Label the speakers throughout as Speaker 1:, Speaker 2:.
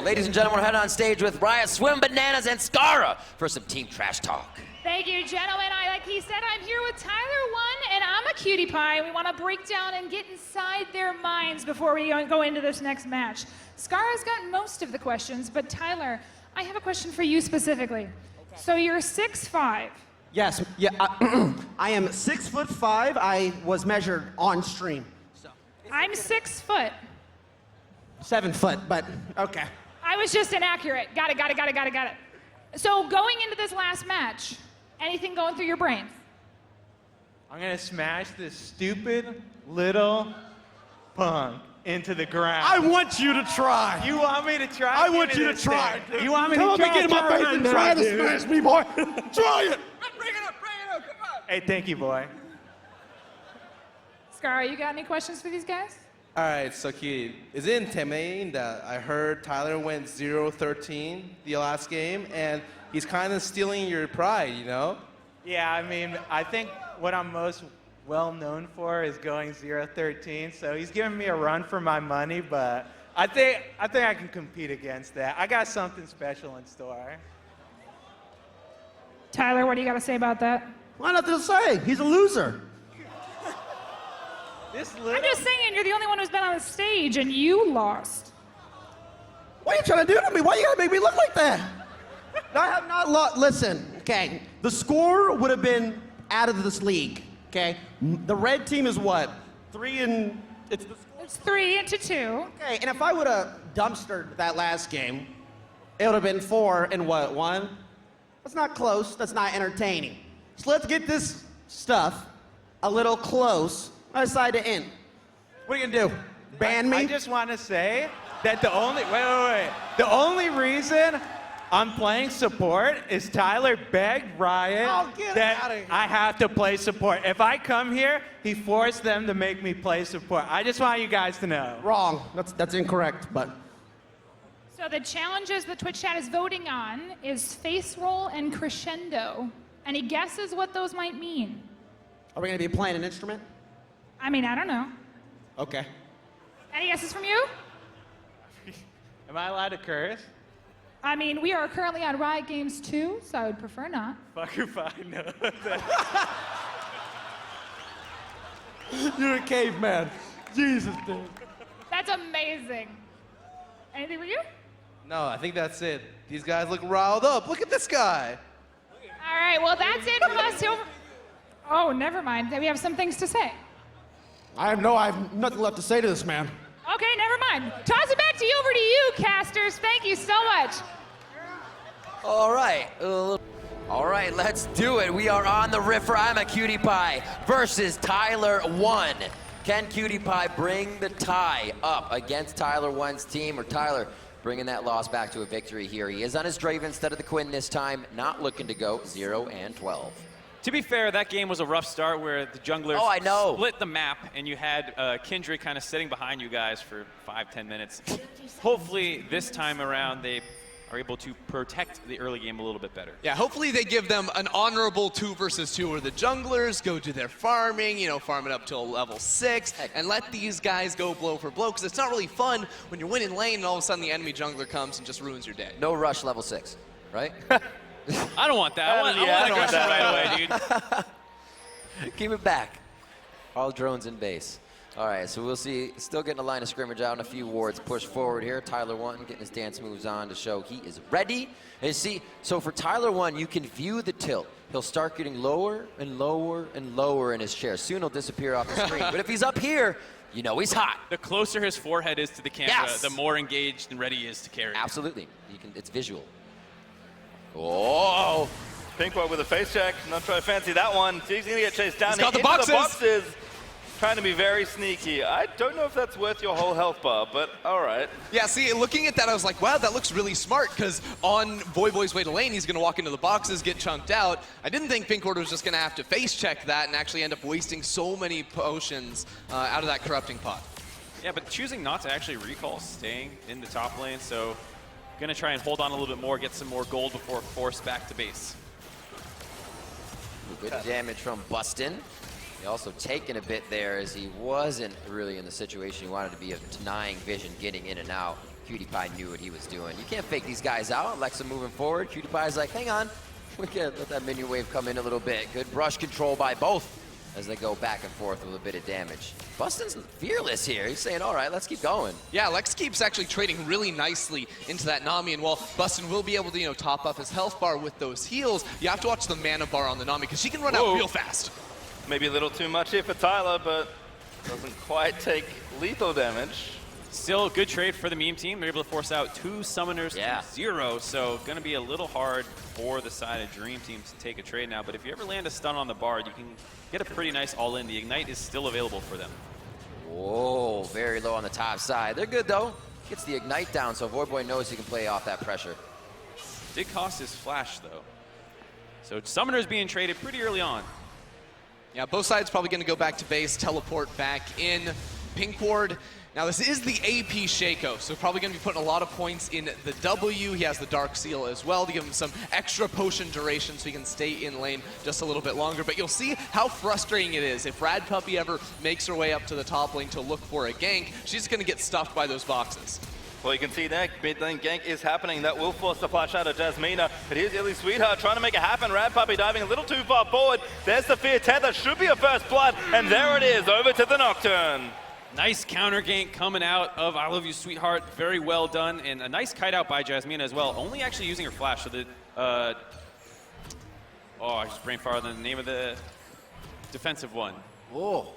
Speaker 1: Ladies and gentlemen, we're heading on stage with Riot, Swim Bananas, and Scarra for some team trash talk.
Speaker 2: Thank you, gentlemen. Like he said, I'm here with TYLER1, and I'm a cutie pie. We want to break down and get inside their minds before we go into this next match. Scarra's got most of the questions, but Tyler, I have a question for you specifically. Okay. So you're 6'5".
Speaker 3: Yes, yeah, I am 6'5". I was measured on stream. So.
Speaker 2: I'm 6 foot.
Speaker 3: 7 foot, but okay.
Speaker 2: I was just inaccurate. Got it. So going into this last match, anything going through your brain?
Speaker 4: I'm gonna smash this stupid little punk into the ground.
Speaker 5: I want you to try.
Speaker 4: You want me to try?
Speaker 5: I want you to try.
Speaker 4: You want me to
Speaker 5: try?
Speaker 4: try?
Speaker 5: Come on, get in my face and try to smash me, boy. Try it.
Speaker 4: Bring it up, come on. Hey, thank you, boy.
Speaker 2: Scarra, you got any questions for these guys?
Speaker 6: All right, so kid, is it intimidating that I heard Tyler went 0-13 the last game, and he's kind of stealing your pride, you know?
Speaker 4: Yeah, I mean, I think what I'm most well known for is going 0-13, so he's giving me a run for my money, but I think I can compete against that. I got something special in store.
Speaker 2: Tyler, what do you got to say about that?
Speaker 3: Why not to say? He's a loser.
Speaker 2: I'm just saying, you're the only one who's been on the stage, and you lost.
Speaker 3: What are you trying to do to me? Why you gotta make me look like that? I have not lost. Listen, okay. The score would have been out of this league, okay? The red team is what? 3 and... It's
Speaker 2: 3-2.
Speaker 3: Okay, and if I would have dumpstered that last game, it would have been 4 and what, 1? That's not close. That's not entertaining. So let's get this stuff a little close. I decide to end. What are you gonna do? Ban me?
Speaker 4: I just want to say that the only reason I'm playing support is Tyler begged Riot that I have to play support. If I come here, he forced them to make me play support. I just want you guys to know.
Speaker 3: Wrong. That's incorrect, but.
Speaker 2: So the challenges the Twitch chat is voting on is face roll and crescendo. Any guesses what those might mean?
Speaker 3: Are we gonna be playing an instrument?
Speaker 2: I mean, I don't know.
Speaker 3: Okay.
Speaker 2: Any guesses from you?
Speaker 4: Am I allowed to curse?
Speaker 2: I mean, we are currently on Riot Games 2, so I would prefer not.
Speaker 4: Fucker fine, no.
Speaker 5: You're a caveman. Jesus, dude.
Speaker 2: That's amazing. Anything for you?
Speaker 6: No, I think that's it. These guys look riled up. Look at this guy.
Speaker 2: All right, well, that's it from us. Oh, never mind. We have some things to say.
Speaker 5: I have nothing left to say to this man.
Speaker 2: Okay, never mind. Toss it back to you, over to you, casters. Thank you so much.
Speaker 1: All right, let's do it. We are on the riffer. I'm a cutie pie versus TYLER1. Can cutie pie bring the tie up against TYLER1's team, or Tyler bringing that loss back to a victory here? He is on his Drave instead of the Quinn this time, not looking to go 0-12.
Speaker 7: To be fair, that game was a rough start where the junglers split the map, and you had Kindred kind of sitting behind you guys for 5-10 minutes. Hopefully, this time around, they are able to protect the early game a little bit better.
Speaker 8: Yeah, hopefully they give them an honorable 2 versus 2 where the junglers go do their farming, you know, farm it up till level 6, and let these guys go blow for blow, because it's not really fun when you're winning lane and all of a sudden the enemy jungler comes and just ruins your day.
Speaker 1: No rush level 6, right?
Speaker 7: I don't want that. I want aggression right away, dude.
Speaker 1: Keep it back. All drones in base. All right, so we'll see. Still getting a line of scrimmage out and a few wards pushed forward here. TYLER1 getting his dance moves on to show he is ready. And see, so for TYLER1, you can view the tilt. He'll start getting lower and lower and lower in his chair. Soon he'll disappear off the screen. But if he's up here, you know he's hot.
Speaker 7: The closer his forehead is to the camera, the more engaged and ready he is to carry.
Speaker 1: Absolutely. It's visual. Oh!
Speaker 9: Pinkboy with a face check. Not trying to fancy that one. He's going to get chased down.
Speaker 8: He's got the
Speaker 9: into
Speaker 8: boxes.
Speaker 9: the boxes. Trying to be very sneaky. I don't know if that's worth your whole health bar, but all right.
Speaker 8: Yeah, see, looking at that, I was like, wow, that looks really smart, because on VoyBoy's way to lane, he's going to walk into the boxes, get chunked out. I didn't think Pinkward was just going to have to face check that and actually end up wasting so many potions out of that corrupting pot.
Speaker 7: Yeah, but choosing not to actually recall, staying in the top lane, so going to try and hold on a little bit more, get some more gold before force back to base.
Speaker 1: Good damage from Bustin. He also taken a bit there as he wasn't really in the situation he wanted to be of denying vision, getting in and out. PewDiePie knew what he was doing. You can't fake these guys out. Alexa moving forward. PewDiePie's like, hang on. We can let that minion wave come in a little bit. Good brush control by both as they go back and forth with a bit of damage. Bustin's fearless here. He's saying, all right, let's keep going.
Speaker 8: Yeah, Lex keeps actually trading really nicely into that Nami, and while Bustin will be able to, top up his health bar with those heals, you have to watch the mana bar on the Nami, because she can run out real fast.
Speaker 9: Maybe a little too much here for Tyler, but doesn't quite take lethal damage.
Speaker 7: Still a good trade for the meme team. They're able to force out 2 summoners to 0, so going to be a little hard for the side of Dream Team to take a trade now. But if you ever land a stun on the Bard, you can get a pretty nice all-in. The Ignite is still available for them.
Speaker 1: Whoa, very low on the top side. They're good, though. Gets the Ignite down, so VoyBoy knows he can play off that pressure.
Speaker 7: Did cost his flash, though. So summoners being traded pretty early on.
Speaker 8: Yeah, both sides probably going to go back to base, teleport back in. Pink Ward. Now this is the AP Shaco, so probably going to be putting a lot of points in the W. He has the Dark Seal as well to give him some extra potion duration so he can stay in lane just a little bit longer. But you'll see how frustrating it is if Rad Puppy ever makes her way up to the top lane to look for a gank. She's going to get stuffed by those boxes.
Speaker 9: Well, you can see that mid lane gank is happening. That will force the flash out of Jasmina. But here's Illy Sweetheart trying to make it happen. Rad Puppy diving a little too far forward. There's the Fear Tether. Should be a first blood. And there it is, over to the Nocturne.
Speaker 7: Nice counter gank coming out of I Love You, Sweetheart. Very well done. And a nice kite out by Jasmina as well. Only actually using her flash. So the, I just brain farted the name of the defensive one.
Speaker 1: Oh.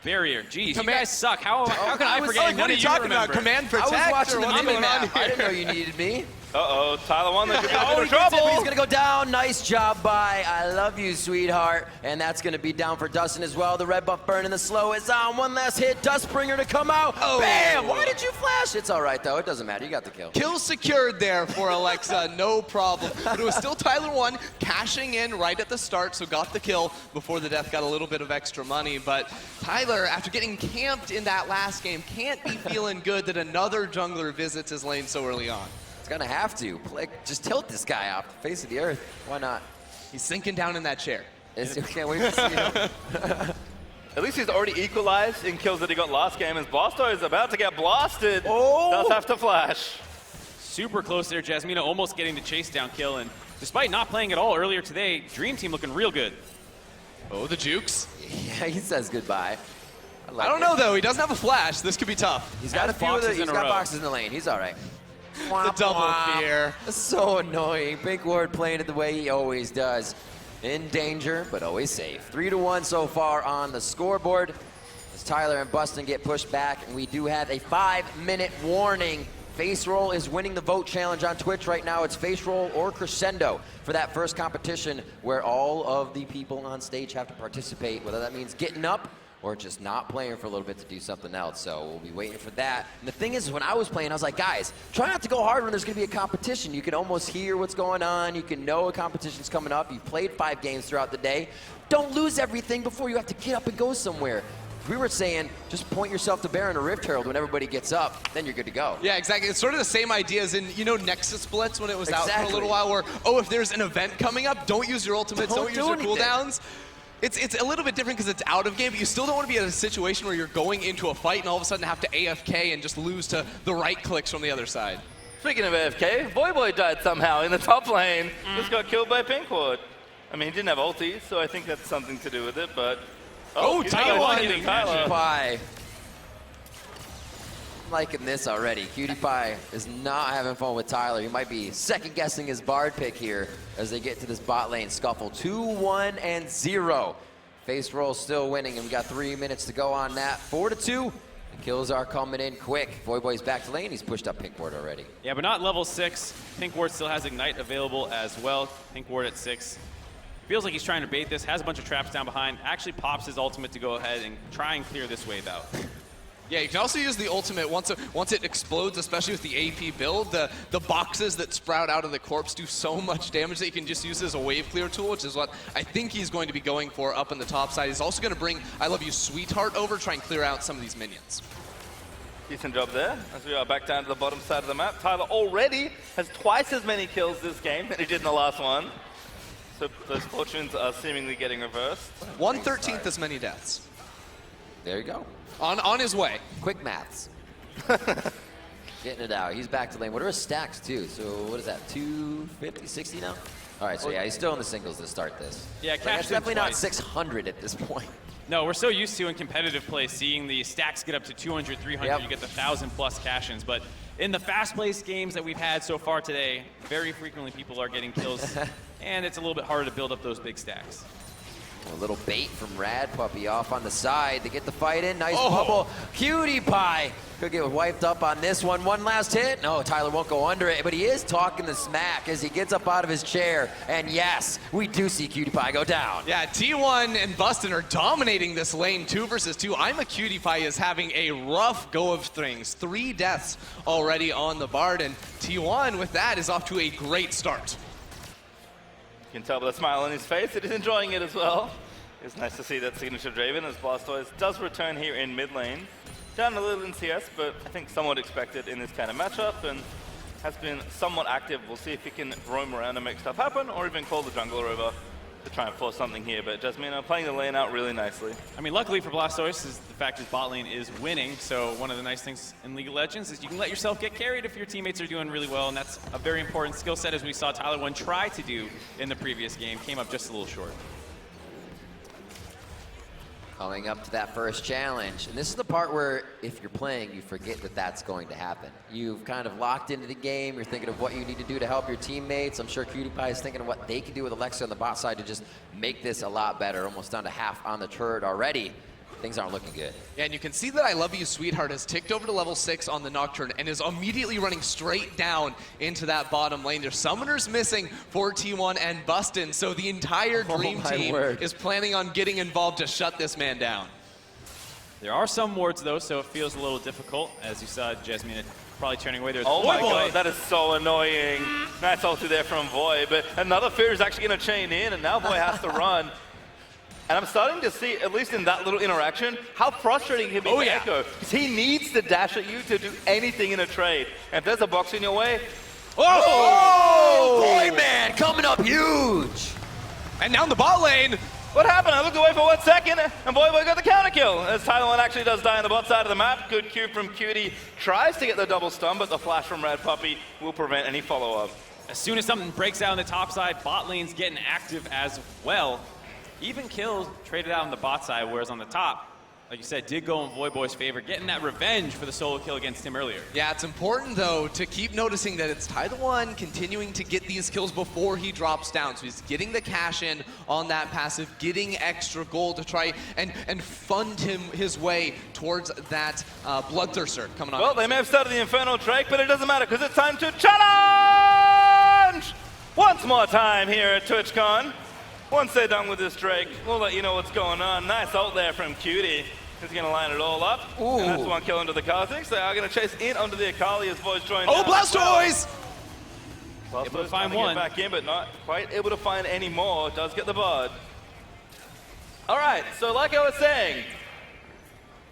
Speaker 7: Barrier. Jeez, you guys suck. How can I forget?
Speaker 8: Like, what are you talking about? Command Protect?
Speaker 1: I was watching the
Speaker 8: mini
Speaker 1: map. I didn't know you needed me.
Speaker 9: Uh-oh, Tyler won. That could be a bit of
Speaker 1: He's
Speaker 9: trouble.
Speaker 1: gonna go down. Nice job by I Love You, Sweetheart. And that's gonna be down for Dustin as well. The red buff burn and the slow is on. One last hit. Dustbringer to come out.
Speaker 8: Oh.
Speaker 1: Bam! Why did you flash? It's all right though. It doesn't matter. You got the kill.
Speaker 8: Kill secured there for Alexa, no problem. But it was still TYLER1 cashing in right at the start, so got the kill before the death, got a little bit of extra money. But Tyler, after getting camped in that last game, can't be feeling good that another jungler visits his lane so early on.
Speaker 1: It's gonna have to. Just tilt this guy off the face of the earth. Why not?
Speaker 8: He's sinking down in that chair.
Speaker 1: Can't wait to see him.
Speaker 9: At least he's already equalized in kills that he got last game, as Blasto is about to get blasted.
Speaker 1: Oh!
Speaker 9: Does have to flash.
Speaker 7: Super close there. Jasmina almost getting the chase down kill. And despite not playing at all earlier today, Dream Team looking real good.
Speaker 8: Oh, the jukes.
Speaker 1: Yeah, he says goodbye.
Speaker 8: I don't know, though. He doesn't have a flash. This could be tough.
Speaker 1: He's got a few of the, he's got boxes in the lane. He's all right.
Speaker 8: The double fear.
Speaker 1: So annoying. Pink Ward playing it the way he always does. In danger, but always safe. 3-1 so far on the scoreboard. As Tyler and Bustin get pushed back, and we do have a 5-minute warning. Face Roll is winning the vote challenge on Twitch right now. It's Face Roll or Crescendo for that first competition where all of the people on stage have to participate, whether that means getting up or just not playing for a little bit to do something else. So we'll be waiting for that. And the thing is, when I was playing, I was like, guys, try not to go hard when there's gonna be a competition. You can almost hear what's going on. You can know a competition's coming up. You've played 5 games throughout the day. Don't lose everything before you have to get up and go somewhere. We were saying, just point yourself to Baron or Rift Herald when everybody gets up, then you're good to go.
Speaker 8: Yeah, exactly. It's sort of the same idea as in, Nexus Blitz when it was out for a little while where, if there's an event coming up, don't use your ultimates, don't use your cooldowns. It's a little bit different because it's out of game, but you still don't want to be in a situation where you're going into a fight and all of a sudden have to AFK and just lose to the right clicks from the other side.
Speaker 9: Speaking of AFK, VoyBoy died somehow in the top lane. Just got killed by Pink Ward. I mean, he didn't have ulti, so I think that's something to do with it, but...
Speaker 1: Tyler. Pie. I'm liking this already. PewDiePie is not having fun with Tyler. He might be second-guessing his Bard pick here as they get to this bot lane scuffle. 2-1-0. Face Roll still winning, and we got 3 minutes to go on that. 4-2. The kills are coming in quick. VoyBoy's back to lane. He's pushed up Pink Ward already.
Speaker 7: Yeah, but not level 6. Pink Ward still has Ignite available as well. Pink Ward at 6. Feels like he's trying to bait this, has a bunch of traps down behind, actually pops his ultimate to go ahead and try and clear this wave out.
Speaker 8: Yeah, you can also use the ultimate once it explodes, especially with the AP build. The boxes that sprout out of the corpse do so much damage that you can just use as a wave clear tool, which is what I think he's going to be going for up on the top side. He's also going to bring I Love You Sweetheart over, try and clear out some of these minions.
Speaker 9: Decent job there, as we are back down to the bottom side of the map. Tyler already has twice as many kills this game than he did in the last one. So those fortunes are seemingly getting reversed.
Speaker 8: 1/13 as many deaths.
Speaker 1: There you go.
Speaker 8: On his way.
Speaker 1: Quick maths. Getting it out. He's back to lane. What are his stacks, too? So what is that, 250, 60 now? All right, so yeah, he's still in the singles to start this.
Speaker 7: Yeah,
Speaker 1: Like,
Speaker 7: cashed
Speaker 1: it's
Speaker 7: in
Speaker 1: definitely not
Speaker 7: twice.
Speaker 1: 600 at this point.
Speaker 7: No, we're so used to in competitive play seeing the stacks get up to 200, 300,
Speaker 1: Yep.
Speaker 7: you get the 1,000+ cash-ins. But in the fast-paced games that we've had so far today, very frequently people are getting kills, and it's a little bit harder to build up those big stacks.
Speaker 1: A little bait from Rad Puppy off on the side to get the fight in. Nice bubble. Cutie Pie could get wiped up on this one. One last hit. No, Tyler won't go under it, but he is talking the smack as he gets up out of his chair. And yes, we do see Cutie Pie go down.
Speaker 8: Yeah, T1 and Bustin are dominating this lane 2 versus 2. Imaqtpie is having a rough go of things. 3 deaths already on the Bard, and T1 with that is off to a great start.
Speaker 9: You can tell by the smile on his face that he's enjoying it as well. It's nice to see that signature Draven as Blastoise does return here in mid lane. Down a little in CS, but I think somewhat expected in this kind of matchup, and has been somewhat active. We'll see if he can roam around and make stuff happen, or even call the jungler over to try and force something here. But Jasmine playing the lane out really nicely.
Speaker 7: I mean, luckily for Blastoise, is the fact his bot lane is winning. So one of the nice things in League of Legends is you can let yourself get carried if your teammates are doing really well, and that's a very important skill set, as we saw TYLER1 try to do in the previous game. Came up just a little short.
Speaker 1: Coming up to that first challenge. And this is the part where if you're playing, you forget that that's going to happen. You've kind of locked into the game. You're thinking of what you need to do to help your teammates. I'm sure Cutie Pie is thinking of what they can do with Alexa on the bot side to just make this a lot better. Almost down to half on the turret already. Things aren't looking good.
Speaker 8: Yeah, and you can see that I Love You Sweetheart has ticked over to level 6 on the Nocturne and is immediately running straight down into that bottom lane. There's summoners missing for T1 and Bustin, so the entire Dream Team is planning on getting involved to shut this man down.
Speaker 7: There are some wards though, so it feels a little difficult. As you saw, Jasmine probably turning away there.
Speaker 9: Oh my god, that is so annoying. Nice ulti there from Voy, but another Fear is actually going to chain in, and now Voy has to run. And I'm starting to see, at least in that little interaction, how frustrating it can be for Echo. Because he needs to dash at you to do anything in a trade. And if there's a box in your way,
Speaker 1: Boy, man, coming up huge.
Speaker 8: And down the bot lane.
Speaker 9: What happened? I looked away for 1 second, and VoyBoy got the counter kill. As TYLER1 actually does die on the bot side of the map. Good Q from Cutie. Tries to get the double stun, but the flash from Red Puppy will prevent any follow-up.
Speaker 7: As soon as something breaks out on the top side, bot lane's getting active as well. Even kills traded out on the bot side, whereas on the top, like you said, did go in VoyBoy's favor, getting that revenge for the solo kill against him earlier.
Speaker 8: Yeah, it's important, though, to keep noticing that it's TYLER1 continuing to get these kills before he drops down. So he's getting the cash in on that passive, getting extra gold to try and fund his way towards that Bloodthirster coming on.
Speaker 9: Well, they may have started the Infernal Drake, but it doesn't matter, because it's time to challenge! Once more time here at TwitchCon. Once they're done with this Drake, we'll let you know what's going on. Nice ult there from Cutie. He's going to line it all up. Ooh. And that's 1 kill into the Kha'Zix. They are going to chase in onto the Akali as Voice joins.
Speaker 8: Oh, Blastoise!
Speaker 9: Well. Blastoise find one. Get back in, but not quite able to find any more. Does get the Bard. All right, so like I was saying,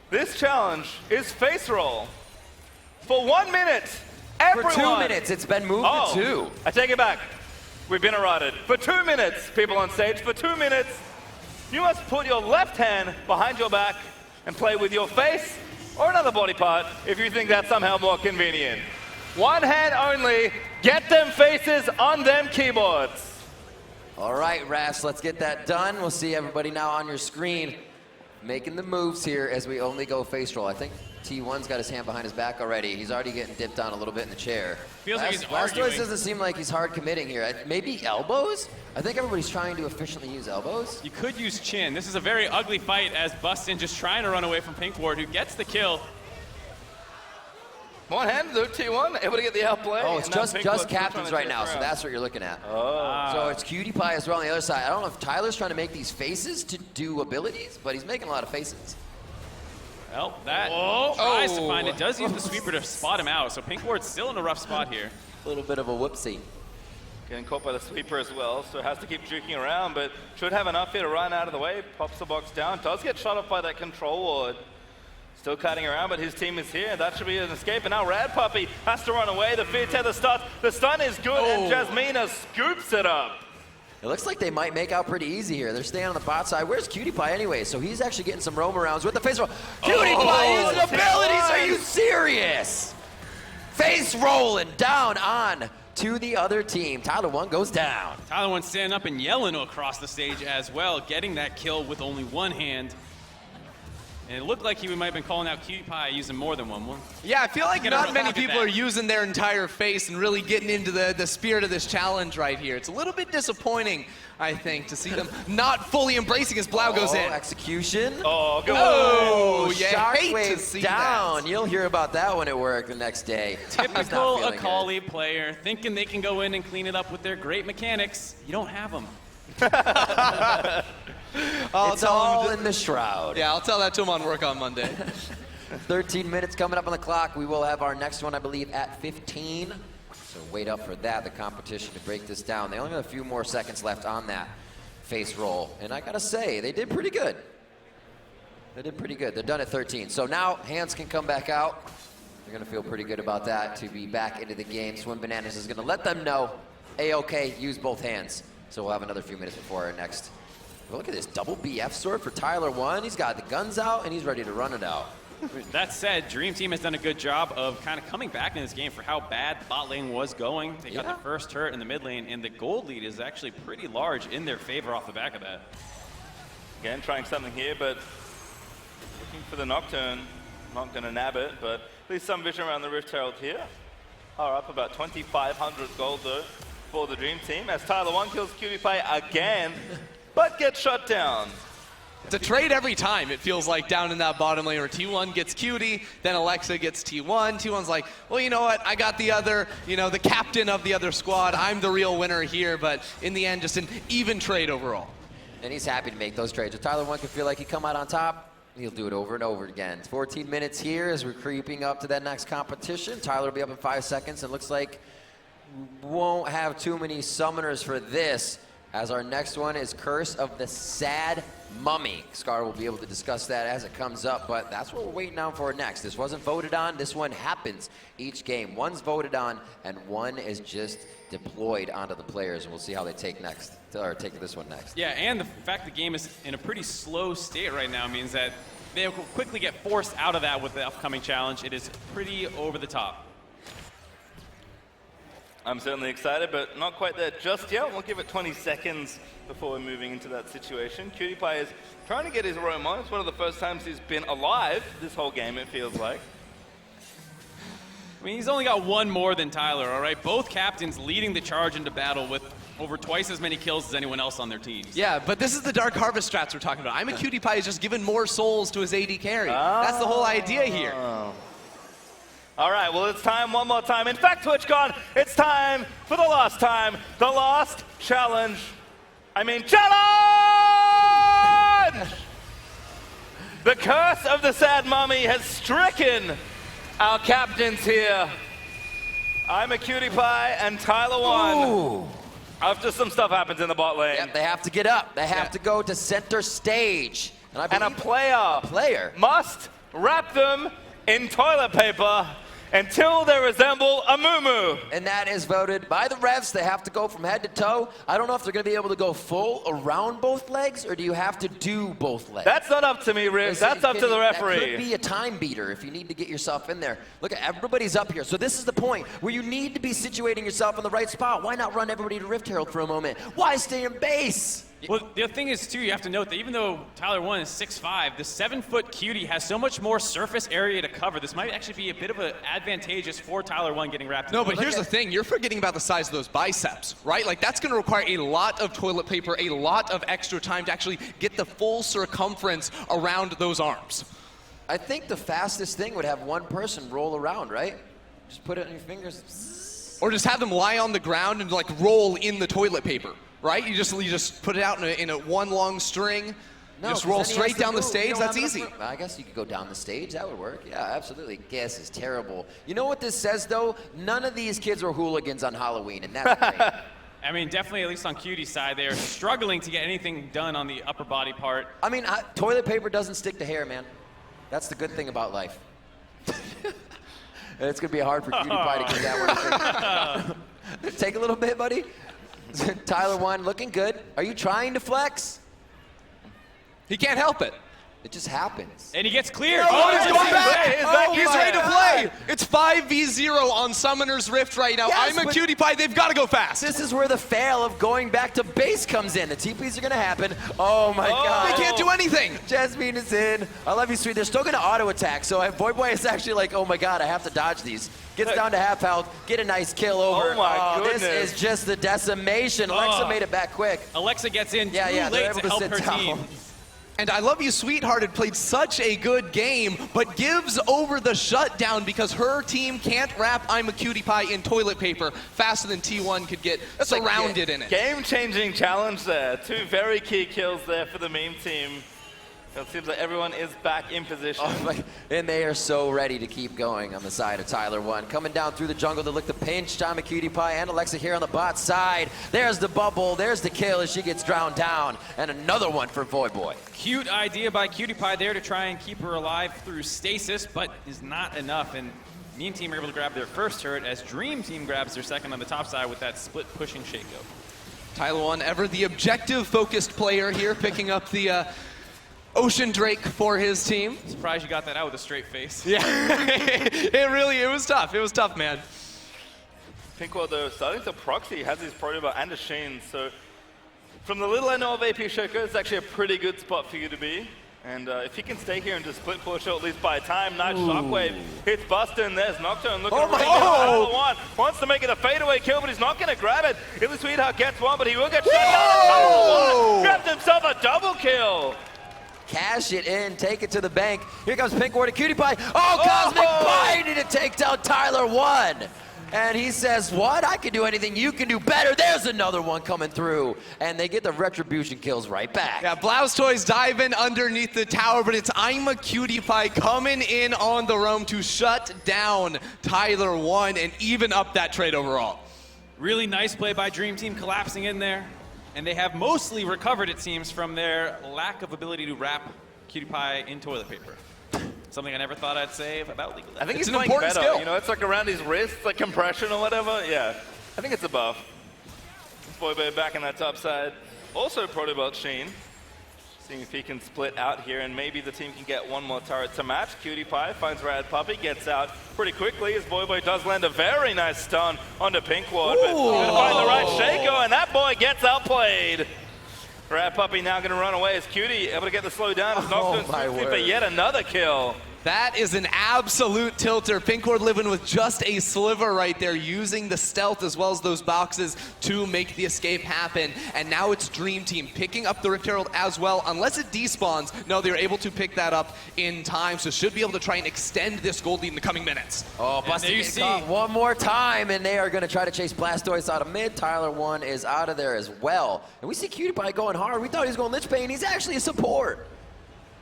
Speaker 9: this challenge is face roll. For 1 minute, everyone.
Speaker 1: For 2 minutes, it's been moved to 2.
Speaker 9: I take it back. We've been eroded. For 2 minutes, people on stage, for 2 minutes, you must put your left hand behind your back and play with your face or another body part if you think that's somehow more convenient. 1 hand only. Get them faces on them keyboards.
Speaker 1: All right, Ras, let's get that done. We'll see everybody now on your screen making the moves here as we only go face roll. I think T1's got his hand behind his back already. He's already getting dipped on a little bit in the chair.
Speaker 7: Feels like he's arguing.
Speaker 1: Blastoise doesn't seem like he's hard committing here. Maybe elbows? I think everybody's trying to efficiently use elbows.
Speaker 7: You could use chin. This is a very ugly fight as Bustin just trying to run away from Pink Ward, who gets the kill.
Speaker 9: 1 hand, though, T1, able to get the outplay.
Speaker 1: Oh, it's just captains right now, so that's what you're looking at.
Speaker 9: Oh.
Speaker 1: So it's Cutie Pie as well on the other side. I don't know if Tyler's trying to make these faces to do abilities, but he's making a lot of faces.
Speaker 7: Well, that tries to find it. Does use the sweeper to spot him out, so Pink Ward's still in a rough spot here.
Speaker 1: A little bit of a whoopsie.
Speaker 9: Getting caught by the sweeper as well, so has to keep juking around, but should have enough here to run out of the way. Pops the box down, does get shot off by that control ward. Still cutting around, but his team is here. That should be an escape, and now Rad Puppy has to run away. The fear tether starts. The stun is good, and Jasmina scoops it up.
Speaker 1: It looks like they might make out pretty easy here. They're staying on the bot side. Where's Cutie Pie anyway? So he's actually getting some roam arounds with the face roll. Cutie Pie using abilities, are you serious? Face rolling down on to the other team. TYLER1 goes down.
Speaker 7: TYLER1 standing up and yelling across the stage as well, getting that kill with only one hand. And it looked like he might have been calling out PewDiePie using more than one.
Speaker 8: Yeah, I feel like not many people are using their entire face and really getting into the spirit of this challenge right here. It's a little bit disappointing, I think, to see them not fully embracing as Blau goes in.
Speaker 1: Execution.
Speaker 9: Oh, good.
Speaker 8: Oh, you hate to
Speaker 1: Shockwave
Speaker 8: see
Speaker 1: down.
Speaker 8: that.
Speaker 1: You'll hear about that when it worked the next day.
Speaker 7: Typical Akali player, thinking they can go in and clean it up with their great mechanics. You don't have them.
Speaker 1: It's all in the shroud.
Speaker 8: Yeah, I'll tell that to him on work on Monday.
Speaker 1: 13 minutes coming up on the clock. We will have our next one, I believe, at 15. So wait up for that, the competition to break this down. They only have a few more seconds left on that face roll. And I gotta say, they did pretty good. They did pretty good. They're done at 13. So now hands can come back out. They're gonna feel pretty good about that to be back into the game. Swim Bananas is gonna let them know, A-OK, use both hands. So we'll have another few minutes before our next. Look at this double BF sword for TYLER1. He's got the guns out and he's ready to run it out.
Speaker 7: That said, Dream Team has done a good job of kind of coming back in this game for how bad bot lane was going. They got the first turret in the mid lane, and the gold lead is actually pretty large in their favor off the back of that.
Speaker 9: Again, trying something here, but looking for the Nocturne. Not going to nab it, but at least some vision around the Rift Herald here. Are up about 2,500 gold, though, for the Dream Team, as TYLER1 kills PewDiePie again, but gets shut down.
Speaker 8: It's a trade every time, it feels like, down in that bottom lane where T1 gets Cutie, then Alexa gets T1. T1's like, well, you know what? I got the other, the captain of the other squad. I'm the real winner here, but in the end, just an even trade overall.
Speaker 1: And he's happy to make those trades. If TYLER1 can feel like he come out on top, he'll do it over and over again. It's 14 minutes here as we're creeping up to that next competition. Tyler will be up in 5 seconds, and looks like we won't have too many summoners for this, as our next one is Curse of the Sad Mummy. Scarra will be able to discuss that as it comes up, but that's what we're waiting on for next. This wasn't voted on. This one happens each game. One's voted on, and one is just deployed onto the players, and we'll see how they take next, or take this one next.
Speaker 7: Yeah, and the fact the game is in a pretty slow state right now means that they will quickly get forced out of that with the upcoming challenge. It is pretty over the top.
Speaker 9: I'm certainly excited, but not quite there just yet. We'll give it 20 seconds before we're moving into that situation. PewDiePie is trying to get his roam on. It's one of the first times he's been alive this whole game, it feels like.
Speaker 7: I mean, he's only got one more than Tyler, all right? Both captains leading the charge into battle with over twice as many kills as anyone else on their teams.
Speaker 8: Yeah, but this is the Dark Harvest strats we're talking about. Imaqtpie is just giving more souls to his AD carry. That's the whole idea here.
Speaker 9: All right, well, it's time one more time. In fact, TwitchCon, it's time for the last time. The last challenge. Challenge! The curse of the Sad Mummy has stricken our captains here. Imaqtpie and TYLER1.
Speaker 1: Ooh.
Speaker 9: After some stuff happens in the bot lane.
Speaker 1: Yep, they have to get up. They have to go to center stage. And
Speaker 9: a player must wrap them in toilet paper until they resemble a moo-moo.
Speaker 1: And that is voted by the refs. They have to go from head to toe. I don't know if they're going to be able to go full around both legs, or do you have to do both legs?
Speaker 9: That's not up to me, Riv. That's up to the referee.
Speaker 1: That could be a time beater if you need to get yourself in there. Look, everybody's up here. So this is the point where you need to be situating yourself in the right spot. Why not run everybody to Rift Herald for a moment? Why stay in base?
Speaker 7: Well, the thing is, too, you have to note that even though TYLER1 is 6'5", the 7-foot cutie has so much more surface area to cover. This might actually be a bit of an advantageous for TYLER1 getting wrapped.
Speaker 8: No, but here's the thing. You're forgetting about the size of those biceps, right? Like, that's going to require a lot of toilet paper, a lot of extra time to actually get the full circumference around those arms.
Speaker 1: I think the fastest thing would have one person roll around, right? Just put it on your fingers.
Speaker 8: Or just have them lie on the ground and, like, roll in the toilet paper. Right? You just put it out in a one long string, just roll straight down the stage. That's easy.
Speaker 1: I guess you could go down the stage. That would work. Yeah, absolutely. Guess is terrible. You know what this says, though? None of these kids are hooligans on Halloween, and that's great.
Speaker 7: I mean, definitely, at least on Cutie's side, they are struggling to get anything done on the upper body part.
Speaker 1: I mean, toilet paper doesn't stick to hair, man. That's the good thing about life. It's going to be hard for PewDiePie to get that one. Take a little bit, buddy. TYLER1 looking good. Are you trying to flex?
Speaker 8: He can't help it.
Speaker 1: It just happens.
Speaker 7: And he gets cleared.
Speaker 8: Oh, he's going back. He's
Speaker 1: my
Speaker 8: ready to
Speaker 1: God.
Speaker 8: play. It's 5v0 on Summoner's Rift right now.
Speaker 1: Yes,
Speaker 8: I'm a cutie pie. They've got to go fast.
Speaker 1: This is where the fail of going back to base comes in. The TPs are going to happen. Oh, my God.
Speaker 8: They can't do anything.
Speaker 1: Jasmine is in. I love you, sweet. They're still going to auto attack. So VoyBoy is actually like, oh, my God, I have to dodge these. Gets down to half health. Get a nice kill over.
Speaker 9: Oh, my goodness.
Speaker 1: This is just the decimation. Alexa made it back quick.
Speaker 7: Alexa gets in
Speaker 1: Yeah,
Speaker 7: too
Speaker 1: they're
Speaker 7: late
Speaker 1: able
Speaker 7: to help
Speaker 1: sit
Speaker 7: her
Speaker 1: down.
Speaker 7: team.
Speaker 8: And I Love You Sweetheart played such a good game, but gives over the shutdown because her team can't wrap I'm a Cutie Pie in toilet paper faster than T1 could get surrounded in it.
Speaker 9: Game-changing challenge there. 2 very key kills there for the meme team. It seems like everyone is back in position.
Speaker 1: And they are so ready to keep going on the side of TYLER1. Coming down through the jungle to look to pinch I'm a Cutie Pie and Alexa here on the bot side. There's the bubble, there's the kill as she gets drowned down. And another one for VoyBoy.
Speaker 7: Cute idea by Cutie Pie there to try and keep her alive through stasis, but is not enough. And Meme Team are able to grab their first turret as Dream Team grabs their second on the top side with that split pushing Shaco.
Speaker 8: TYLER1, ever the objective-focused player here, picking up the Ocean Drake for his team.
Speaker 7: Surprised you got that out with a straight face.
Speaker 8: Yeah, it was tough. It was tough, man.
Speaker 9: Pinkwell, though, starting to proxy, has his Protobot and a Sheen, so from the little I know of AP Shaco, it's actually a pretty good spot for you to be. And if he can stay here and just split push or at least buy time, nice shockwave hits Buster, and there's Nocturne looking really good. TYLER1 wants to make it a fadeaway kill, but he's not going to grab it. Illy Sweetheart gets one, but he will get shot down. TYLER1 grabs himself a double kill.
Speaker 1: Cash it in, take it to the bank. Here comes Pinkward to Cutie Pie. Oh, Cosmic Binding to take down TYLER1. And he says, what? I can do anything you can do better. There's another one coming through. And they get the retribution kills right back.
Speaker 8: Yeah, Blastoise diving underneath the tower, but it's I'm a Cutie Pie coming in on the roam to shut down TYLER1 and even up that trade overall.
Speaker 7: Really nice play by Dream Team collapsing in there. And they have mostly recovered, it seems, from their lack of ability to wrap Cutie Pie in toilet paper. Something I never thought I'd say about League of Legends.
Speaker 9: I think
Speaker 8: It's
Speaker 9: he's
Speaker 8: an
Speaker 9: playing
Speaker 8: important
Speaker 9: better.
Speaker 8: skill.
Speaker 9: You know, it's like around his wrist, like compression or whatever. Yeah, I think it's a buff. VoyBoy back in that top side. Also Protobot Sheen. Seeing if he can split out here and maybe the team can get one more turret to match. Cutie Pie finds Rad Puppy, gets out pretty quickly as VoyBoy does land a very nice stun onto Pinkward. But gonna find the right Shaco and that boy gets outplayed. Rad Puppy now gonna run away as Cutie able to get the slow down. It's Nocturne swiftly for yet another kill.
Speaker 8: That is an absolute tilter. Pinkward living with just a sliver right there, using the stealth as well as those boxes to make the escape happen. And now it's Dream Team picking up the Rift Herald as well. Unless it despawns, no, they're able to pick that up in time, so should be able to try and extend this gold lead in the coming minutes.
Speaker 1: Oh, Buster gets caught one more time, and they are going to try to chase Blastoise out of mid. TYLER1 is out of there as well. And we see Cutie Pie going hard. We thought he was going Lich Bane. He's actually a support.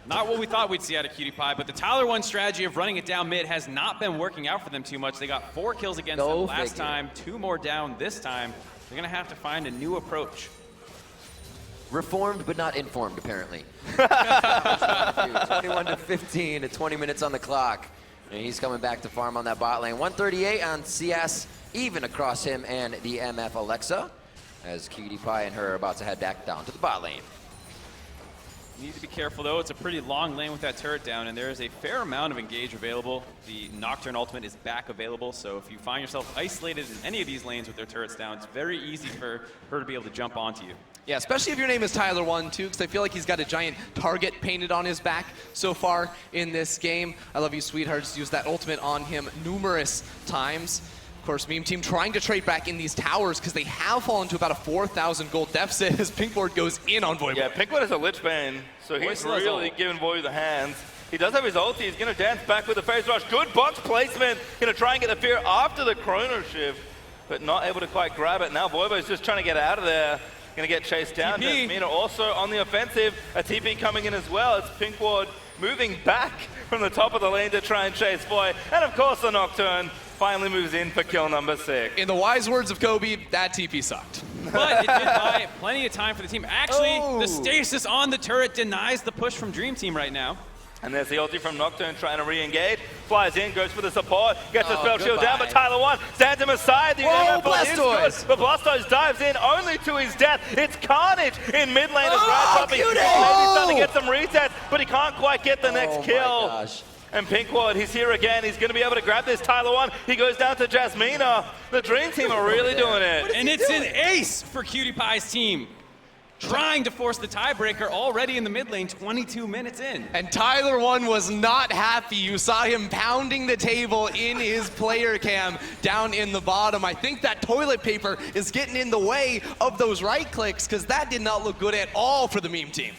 Speaker 7: Not what we thought we'd see out of Cutie Pie, but the TYLER1 strategy of running it down mid has not been working out for them too much. They got 4 kills against them last time, 2 more down this time. They're gonna have to find a new approach.
Speaker 1: Reformed but not informed, apparently. 21-15 at 20 minutes on the clock. And he's coming back to farm on that bot lane. 138 on CS, even across him and the MF Alexa, as Cutie Pie and her are about to head back down to the bot lane.
Speaker 7: Need to be careful though, it's a pretty long lane with that turret down and there is a fair amount of engage available. The Nocturne ultimate is back available, so if you find yourself isolated in any of these lanes with their turrets down, it's very easy for her to be able to jump onto you.
Speaker 8: Yeah, especially if your name is TYLER1 too, because I feel like he's got a giant target painted on his back so far in this game. I Love You Sweethearts used that ultimate on him numerous times. Of course, Meme Team trying to trade back in these towers because they have fallen to about a 4,000 gold deficit as Pinkward goes in on VoyBoy.
Speaker 9: Yeah, Pinkward is a Lich Bane, so he's really giving Voy the hands. He does have his ulti, he's gonna dance back with the phase rush. Good box placement, gonna try and get the fear after the Chrono Shift, but not able to quite grab it. Now VoyBoy's just trying to get out of there. Gonna get chased down. Jasmina also on the offensive. A TP coming in as well. It's Pinkward moving back from the top of the lane to try and chase Voy. And of course the Nocturne finally moves in for kill number 6.
Speaker 8: In the wise words of Kobe, that TP sucked.
Speaker 7: But it did buy plenty of time for the team. Actually, the stasis on the turret denies the push from Dream Team right now.
Speaker 9: And there's the ulti from Nocturne trying to re-engage. Flies in, goes for the support, gets the spell shield
Speaker 1: goodbye.
Speaker 9: down, but TYLER1 stands him aside. The
Speaker 1: Whoa,
Speaker 9: MF is
Speaker 1: Blastoise!
Speaker 9: good, but Blastoise dives in only to his death. It's carnage in mid lane as Rad Puppy.
Speaker 1: Cutie!
Speaker 9: Maybe starting to get some resets, but he can't quite get the next kill.
Speaker 1: My gosh.
Speaker 9: And Pinkward, he's here again. He's going to be able to grab this TYLER1. He goes down to Jasmina. The Dream Team are really doing it.
Speaker 7: And it's an ace for Cutie Pie's team. Trying to force the tiebreaker already in the mid lane, 22 minutes in.
Speaker 8: And TYLER1 was not happy. You saw him pounding the table in his player cam down in the bottom. I think that toilet paper is getting in the way of those right clicks because that did not look good at all for the meme team.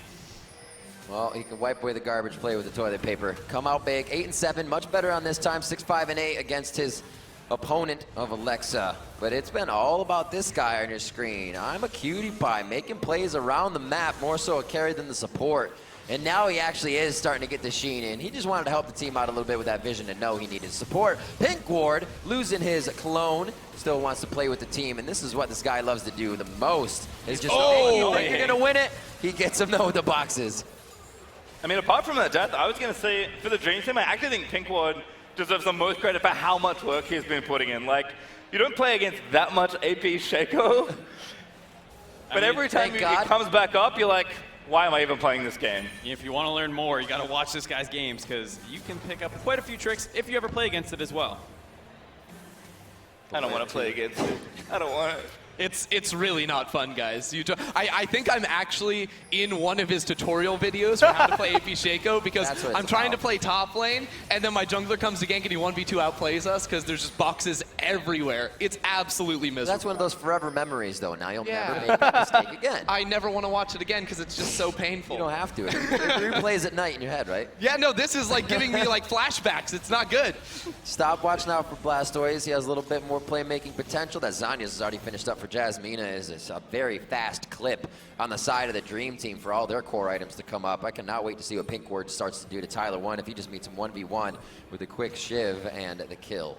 Speaker 1: Well, he can wipe away the garbage play with the toilet paper. Come out big, 8-7, much better on this time, 6-5-8 against his opponent of Alexa. But it's been all about this guy on your screen. I'm a cutie pie, making plays around the map, more so a carry than the support. And now he actually is starting to get the sheen in. He just wanted to help the team out a little bit with that vision and know he needed support. Pinkward, losing his clone, still wants to play with the team. And this is what this guy loves to do the most. Is just, hey, you think you're going to win it? He gets him with the boxes.
Speaker 9: I mean, apart from that death, I was going to say, for the Dream Team, I actually think Pinkward deserves the most credit for how much work he's been putting in. Like, you don't play against that much AP Shaco, but every time he comes back up, you're like, why am I even playing this game?
Speaker 7: If you want to learn more, you got to watch this guy's games because you can pick up quite a few tricks if you ever play against it as well.
Speaker 9: I don't want to play against it. I don't want it.
Speaker 8: It's really not fun, guys. I think I'm actually in one of his tutorial videos for how to play AP Shaco because I'm trying to play top lane, and then my jungler comes to gank and he 1v2 outplays us because there's just boxes everywhere. It's absolutely miserable.
Speaker 1: That's one of those forever memories, though. Now you'll never make that mistake again.
Speaker 8: I never want to watch it again because it's just so painful.
Speaker 1: You don't have to. It replays at night in your head, right?
Speaker 8: Yeah, no, this is like giving me like flashbacks. It's not good.
Speaker 1: Stopwatch now for Blastoise. He has a little bit more playmaking potential. That Zanya's has already finished up for Jasmina. Is a very fast clip on the side of the Dream Team for all their core items to come up. I cannot wait to see what Pinkward starts to do to TYLER1 if he just meets him 1v1 with a quick shiv and the kill.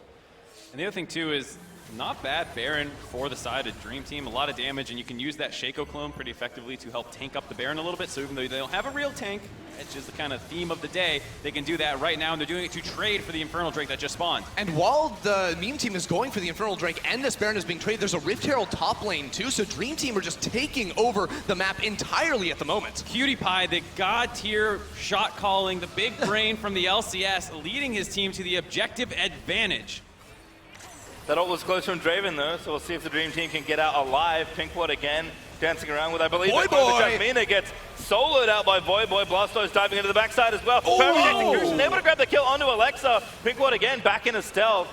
Speaker 7: And the other thing, too, is not bad Baron for the side of Dream Team. A lot of damage, and you can use that Shaco clone pretty effectively to help tank up the Baron a little bit. So even though they don't have a real tank, which is the kind of theme of the day, they can do that right now, and they're doing it to trade for the Infernal Drake that just spawned.
Speaker 8: And while the meme team is going for the Infernal Drake and this Baron is being traded, there's a Rift Herald top lane too, so Dream Team are just taking over the map entirely at the moment.
Speaker 7: Cutie Pie, the god tier shot calling, the big brain from the LCS, leading his team to the objective advantage.
Speaker 9: That ult was close from Draven, though, so we'll see if the Dream Team can get out alive. Pinkward again dancing around with, I believe, Jasmina gets soloed out by VoyBoy. Blastoise diving into the backside as well. Perfect execution, able to grab the kill onto Alexa. Pinkward again back into stealth.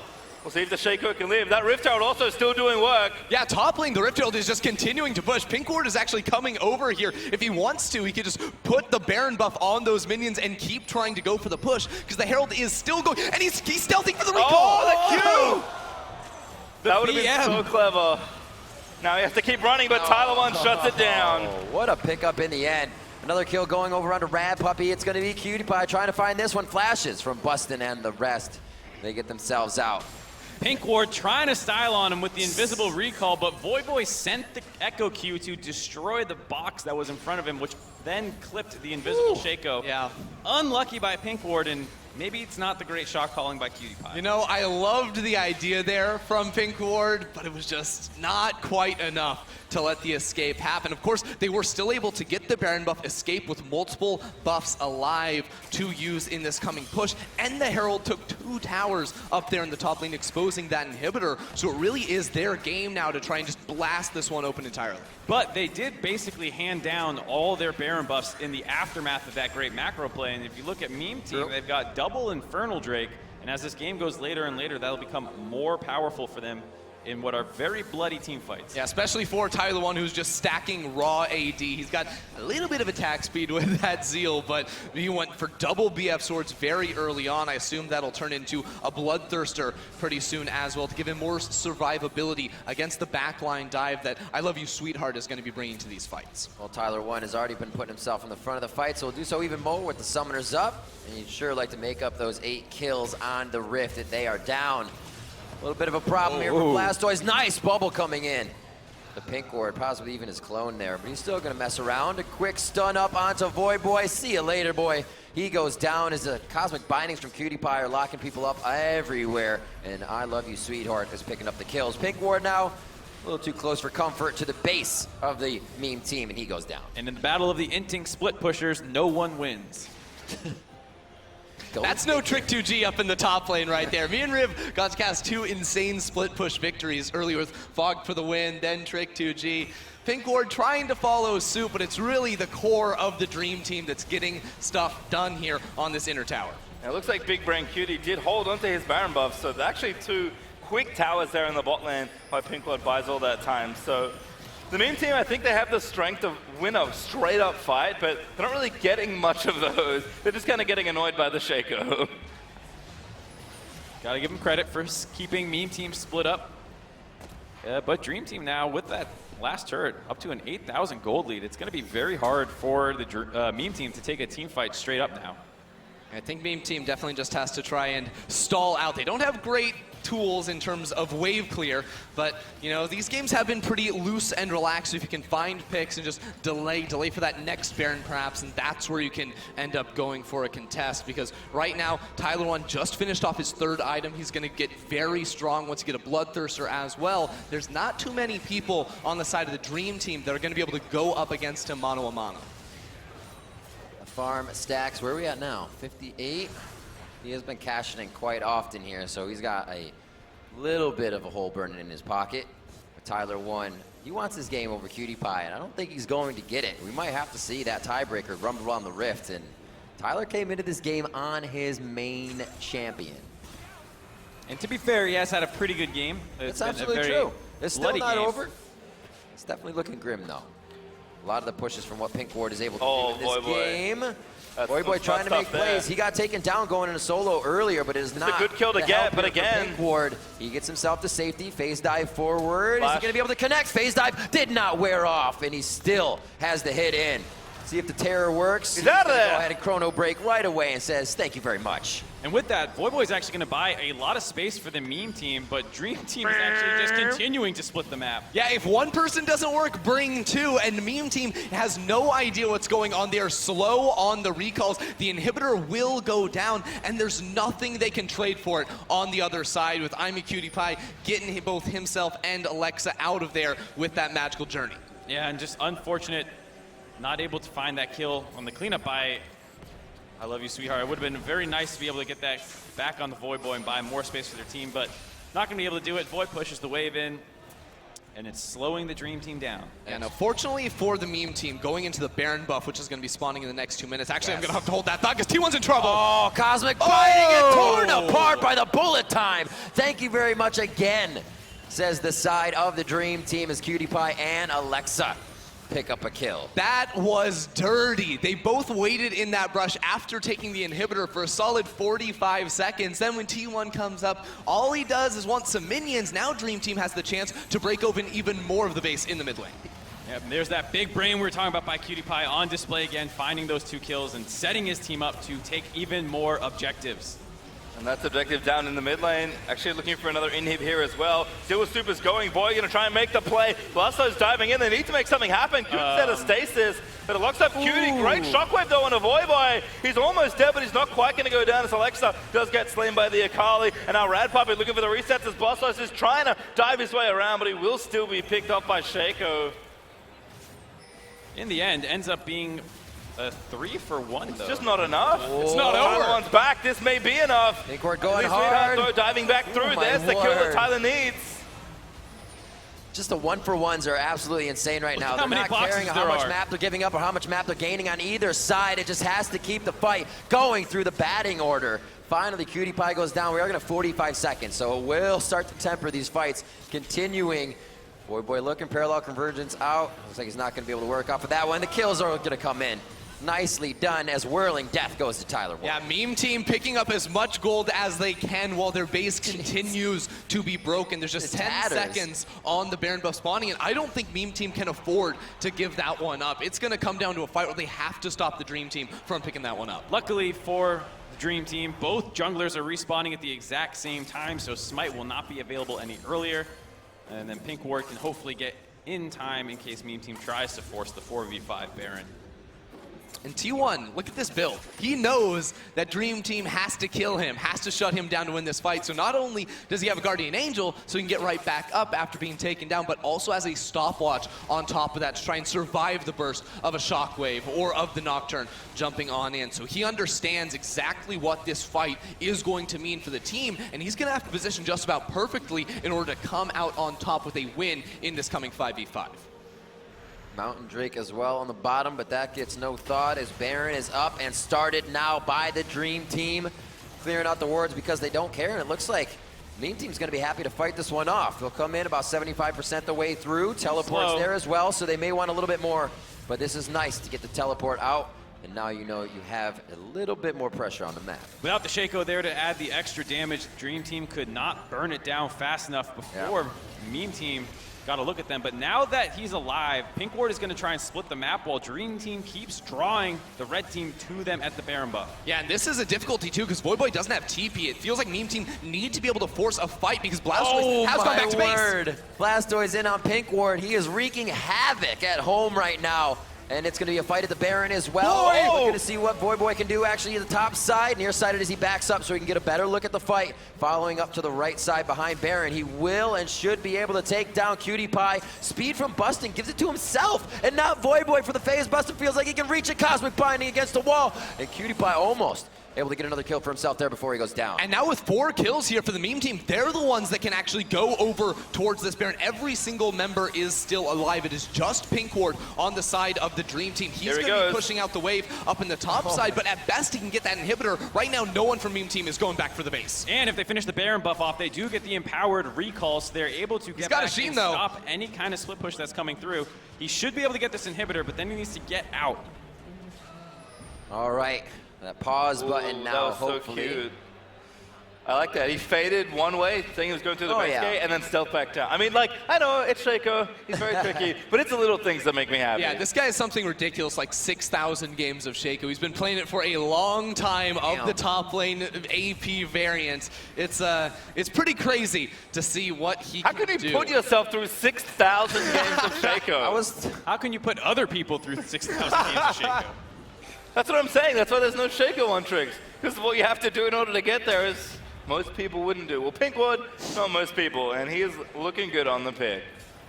Speaker 9: We'll see if the Shaco can live. That Rift Herald also still doing work.
Speaker 8: Yeah, top lane, the Rift Herald is just continuing to push. Pinkward is actually coming over here. If he wants to, he could just put the Baron buff on those minions and keep trying to go for the push, because the Herald is still going, and he's stealthing for the recall.
Speaker 9: Oh, the Q! That would have been so clever. Now he has to keep running, but TYLER1 shuts it down.
Speaker 1: What a pickup in the end. Another kill going over onto Rad Puppy. It's going to be Cutie Pie trying to find this one. Flashes from Bustin and the rest. They get themselves out.
Speaker 7: Pinkward trying to style on him with the invisible recall, but VoyBoy sent the Echo Q to destroy the box that was in front of him, which then clipped the invisible Shaco.
Speaker 8: Yeah.
Speaker 7: Unlucky by Pinkward, and maybe it's not the great shot calling by Cutie Pie.
Speaker 8: You know, I loved the idea there from Pinkward, but it was just not quite enough to let the escape happen. Of course, they were still able to get the Baron buff escape with multiple buffs alive to use in this coming push, and the Herald took 2 towers up there in the top lane, exposing that inhibitor, so it really is their game now to try and just blast this one open entirely.
Speaker 7: But they did basically hand down all their Baron buffs in the aftermath of that great macro play, and if you look at Meme Team, they've got double Infernal Drake, and as this game goes later and later, that'll become more powerful for them in what are very bloody team fights.
Speaker 8: Yeah, especially for TYLER1, who's just stacking raw AD. He's got a little bit of attack speed with that Zeal, but he went for double BF swords very early on. I assume that'll turn into a Bloodthirster pretty soon as well to give him more survivability against the backline dive that I Love You Sweetheart is going to be bringing to these fights.
Speaker 1: Well, TYLER1 has already been putting himself in the front of the fight, so he'll do so even more with the summoners up, and he'd sure like to make up those 8 kills on the Rift that they are down. A little bit of a problem here for Blastoise. Nice bubble coming in. the pink ward, possibly even his clone there, but he's still gonna mess around. A quick stun up onto VoyBoy. See you later, boy. He goes down as the cosmic bindings from Cutie Pie are locking people up everywhere. And I Love You, Sweetheart is picking up the kills. Pink ward now, a little too close for comfort to the base of the meme team, and he goes down.
Speaker 7: And in the battle of the inting split pushers, no one wins.
Speaker 8: That's no Trick 2G up in the top lane right there. Me and Riv got to cast 2 insane split push victories earlier with Fog for the win, then Trick 2G. Pink ward trying to follow suit, but it's really the core of the Dream Team that's getting stuff done here on this inner tower.
Speaker 9: It looks like Big Brain Cutie did hold onto his Baron buff, so actually 2 quick towers there in the bot lane by Pink ward buys all that time. So the meme team, I think they have the strength to win a straight up fight, but they're not really getting much of those. They're just kind of getting annoyed by the Shaco.
Speaker 7: Gotta give him credit for keeping meme team split up. But Dream Team now with that last turret up to an 8,000 gold lead. It's gonna be very hard for the meme team to take a team fight straight up now.
Speaker 8: I think meme team definitely just has to try and stall out. They don't have great tools in terms of wave clear, but you know, these games have been pretty loose and relaxed. If you can find picks and just delay for that next Baron perhaps, and that's where you can end up going for a contest, because right now TYLER1 just finished off his 3rd item. He's going to get very strong once you get a Bloodthirster as well. There's not too many people on the side of the Dream Team that are going to be able to go up against him mano a mano.
Speaker 1: Farm stacks, where are we at now? 58? He has been cashing in quite often here, so he's got a little bit of a hole burning in his pocket. But TYLER1, he wants this game over Cutie Pie, and I don't think he's going to get it. We might have to see that tiebreaker rumble on the Rift, and Tyler came into this game on his main champion.
Speaker 7: And to be fair, he has had a pretty good game.
Speaker 1: It's absolutely true. It's still not over. It's definitely looking grim, though. A lot of the pushes from what Pink ward is able to do in this game. VoyBoy trying to make plays. He got taken down going into solo earlier, but it is not
Speaker 9: a good kill to get, but again,
Speaker 1: Pink ward, he gets himself to safety. Phase dive forward. Is he going to be able to connect? Phase dive did not wear off, and he still has the hit in. See if the terror works.
Speaker 9: He's out of there.
Speaker 1: Go ahead and chrono break right away and says, thank you very much.
Speaker 7: And with that, VoyBoy is actually going to buy a lot of space for the meme team, but Dream Team is actually just continuing to split the map.
Speaker 8: Yeah, if one person doesn't work, bring 2, and the meme team has no idea what's going on. They are slow on the recalls. The inhibitor will go down, and there's nothing they can trade for it on the other side, with Imaqtpie getting both himself and Alexa out of there with that magical journey.
Speaker 7: Yeah, and just unfortunate, not able to find that kill on the cleanup by I Love You, Sweetheart. It would have been very nice to be able to get that back on the VoyBoy and buy more space for their team, but not going to be able to do it. Void pushes the wave in, and it's slowing the Dream Team down.
Speaker 8: And unfortunately for the meme team, going into the Baron buff, which is going to be spawning in the next 2 minutes. Actually, I'm going to have to hold that thought because T1's in trouble.
Speaker 1: Oh, Cosmic Binding and torn apart by the bullet time. Thank you very much again, says the side of the Dream Team as Cutie Pie and Alexa pick up a kill.
Speaker 8: That was dirty. They both waited in that brush after taking the inhibitor for a solid 45 seconds. Then when T1 comes up, all he does is want some minions. Now Dream Team has the chance to break open even more of the base in the mid lane.
Speaker 7: Yep, there's that big brain we were talking about by Cutie Pie on display again, finding those 2 kills and setting his team up to take even more objectives.
Speaker 9: And that's objective down in the mid lane. Actually looking for another inhib here as well. Duel Super's going. Boy, gonna try and make the play. Blasto's diving in. They need to make something happen. Good set of stasis. But it locks up Cutie. Great shockwave though on a VoyBoy. He's almost dead, but he's not quite gonna go down as Alexa does get slain by the Akali. And now Rad Puppy looking for the resets as Blastos is trying to dive his way around, but he will still be picked up by Shaco.
Speaker 7: In the end, ends up being a 3-for-1 though.
Speaker 9: It's just not enough.
Speaker 1: Oh.
Speaker 9: It's not over. TYLER1's back. This may be enough.
Speaker 1: Think we're going hard.
Speaker 9: Though, diving back through. There's the kill that Tyler needs.
Speaker 1: Just the 1-for-1s are absolutely insane right now.
Speaker 7: How
Speaker 1: They're
Speaker 7: many
Speaker 1: not caring
Speaker 7: boxes
Speaker 1: how much
Speaker 7: there are.
Speaker 1: map they're giving up or how much map they're gaining on either side. It just has to keep the fight going through the batting order. Finally, Cutie Pie goes down. We are going to 45 seconds, so we'll start to temper these fights. Continuing. VoyBoy looking, parallel convergence out. Looks like he's not going to be able to work off of that one. The kills are going to come in. Nicely done as Whirling Death goes to TYLER1.
Speaker 8: Yeah, meme team picking up as much gold as they can while their base continues to be broken. There's just 10 seconds on the Baron buff spawning, and I don't think meme team can afford to give that one up. It's going to come down to a fight where they have to stop the Dream Team from picking that one up.
Speaker 7: Luckily for the Dream Team, both junglers are respawning at the exact same time, so Smite will not be available any earlier. And then Pink Ward can hopefully get in time in case Meme Team tries to force the 4v5 Baron.
Speaker 8: And T1, look at this build. He knows that Dream Team has to kill him, has to shut him down to win this fight. So not only does he have a Guardian Angel so he can get right back up after being taken down, but also has a stopwatch on top of that to try and survive the burst of a Shockwave or of the Nocturne jumping on in. So he understands exactly what this fight is going to mean for the team, and he's going to have to position just about perfectly in order to come out on top with a win in this coming 5v5.
Speaker 1: Mountain Drake as well on the bottom, but that gets no thought as Baron is up and started now by the Dream Team, clearing out the wards because they don't care, and it looks like Meme Team's going to be happy to fight this one off. They'll come in about 75% the way through, teleports there as well, so they may want a little bit more, but this is nice to get the teleport out, and now you know you have a little bit more pressure on the map.
Speaker 7: Without the Shaco there to add the extra damage, Dream Team could not burn it down fast enough before Meme Team got to look at them, but now that he's alive, Pink Ward is going to try and split the map while Dream Team keeps drawing the red team to them at the Baron buff.
Speaker 8: Yeah, and this is a difficulty too because VoyBoy doesn't have TP. It feels like Meme Team need to be able to force a fight because Blastoise has gone back to base.
Speaker 1: Blastoise in on Pink Ward. He is wreaking havoc at home right now. And it's going to be a fight at the Baron as well. We're going to see what VoyBoy can do actually at the top side. Nearsighted as he backs up so he can get a better look at the fight. Following up to the right side behind Baron. He will and should be able to take down Cutie-Pie. Speed from Bustin gives it to himself. And now VoyBoy for the phase. Bustin feels like he can reach a Cosmic Binding against the wall. And Cutie-Pie almost able to get another kill for himself there before he goes down.
Speaker 8: And now with 4 kills here for the Meme Team, they're the ones that can actually go over towards this Baron. Every single member is still alive. It is just Pink Ward on the side of the Dream Team. He's going to be pushing out the wave up in the top side, but at best he can get that inhibitor. Right now, no one from Meme Team is going back for the base.
Speaker 7: And if they finish the Baron buff off, they do get the empowered recall, so they're able to get back and stop any kind of split push that's coming through. He should be able to get this inhibitor, but then he needs to get out.
Speaker 1: All right. That pause button now,
Speaker 9: that was
Speaker 1: hopefully.
Speaker 9: So cute. I like that. He faded one way, saying he was going through the base gate, and then stealth back down. I mean, like, I know, it's Shaco. He's very tricky, but it's the little things that make me happy.
Speaker 8: Yeah, this guy is something ridiculous, like 6,000 games of Shaco. He's been playing it for a long time of the top lane AP variant. It's pretty crazy to see what he can do.
Speaker 9: How can you put yourself through 6,000 games of Shaco?
Speaker 7: How can you put other people through 6,000 games of Shaco?
Speaker 9: That's what I'm saying. That's why there's no Shaco on tricks. Because what you have to do in order to get there is most people wouldn't do. Well, Pinkwood, not most people, and he is looking good on the pick.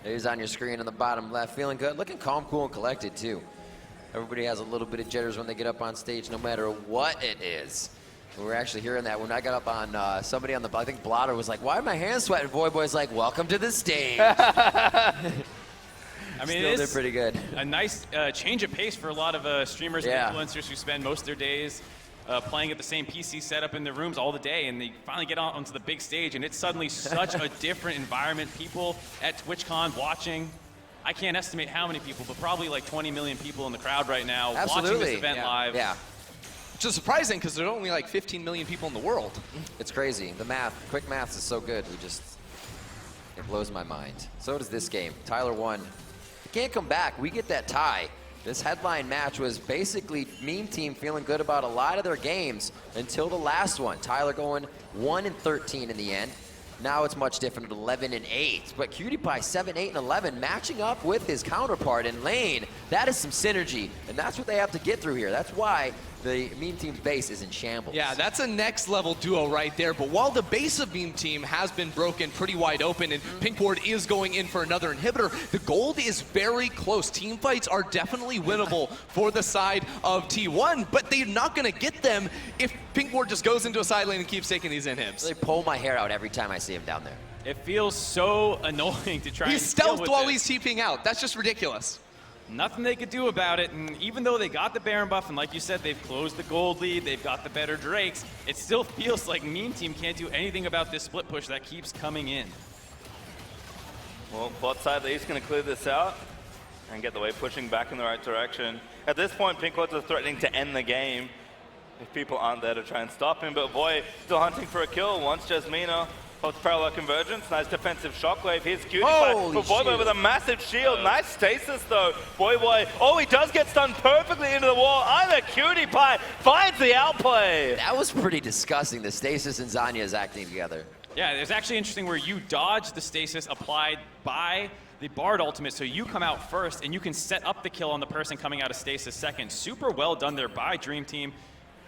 Speaker 1: He's on your screen on the bottom left, feeling good, looking calm, cool, and collected too. Everybody has a little bit of jitters when they get up on stage, no matter what it is. We're actually hearing that when I got up on somebody on the, I think Blotter was like, "Why are my hands sweating?" VoyBoy's like, "Welcome to the stage."
Speaker 7: I mean,
Speaker 1: Still did pretty good.
Speaker 7: A nice change of pace for a lot of streamers and influencers who spend most of their days playing at the same PC setup in their rooms all the day, and they finally get onto the big stage, and it's suddenly such a different environment. People at TwitchCon watching. I can't estimate how many people, but probably like 20 million people in the crowd right now watching this event live.
Speaker 1: Yeah.
Speaker 8: Which is surprising because there's only like 15 million people in the world.
Speaker 1: It's crazy. The math, quick math is so good. It blows my mind. So does this game. TYLER1. Can't come back. We get that tie. This headline match was basically Meme Team feeling good about a lot of their games until the last one. Tyler going 1-13 in the end. Now it's much different at 11-8. But Cutie-Pie 7-8-11 matching up with his counterpart in lane. That is some synergy, and that's what they have to get through here. That's why the Meme Team's base is in shambles.
Speaker 8: Yeah, that's a next level duo right there. But while the base of Meme Team has been broken pretty wide open and Pink Ward is going in for another inhibitor, the gold is very close. Team fights are definitely winnable for the side of T1, but they're not going to get them if Pink Ward just goes into a side lane and keeps taking these inhibs.
Speaker 1: They pull my hair out every time I see him down there.
Speaker 7: It feels so annoying to try
Speaker 8: He's stealthed while he's TPing out. That's just ridiculous.
Speaker 7: Nothing they could do about it, and even though they got the Baron buff, and like you said, they've closed the gold lead, they've got the better Drakes, it still feels like Meme Team can't do anything about this split push that keeps coming in.
Speaker 9: Well, bot side, they're just going to clear this out and get the wave pushing back in the right direction. At this point, Pinkwood's are threatening to end the game if people aren't there to try and stop him, but Voy still hunting for a kill. Once Jasmina holds parallel convergence, nice defensive shockwave. Here's Cutie-Pie for VoyBoy with a massive shield. Nice stasis though. VoyBoy, he does get stunned perfectly into the wall. Either Cutie-Pie finds the outplay.
Speaker 1: That was pretty disgusting, the stasis and Zanya's acting together.
Speaker 7: Yeah, it's actually interesting where you dodge the stasis applied by the Bard ultimate, so you come out first and you can set up the kill on the person coming out of stasis second. Super well done there by Dream Team.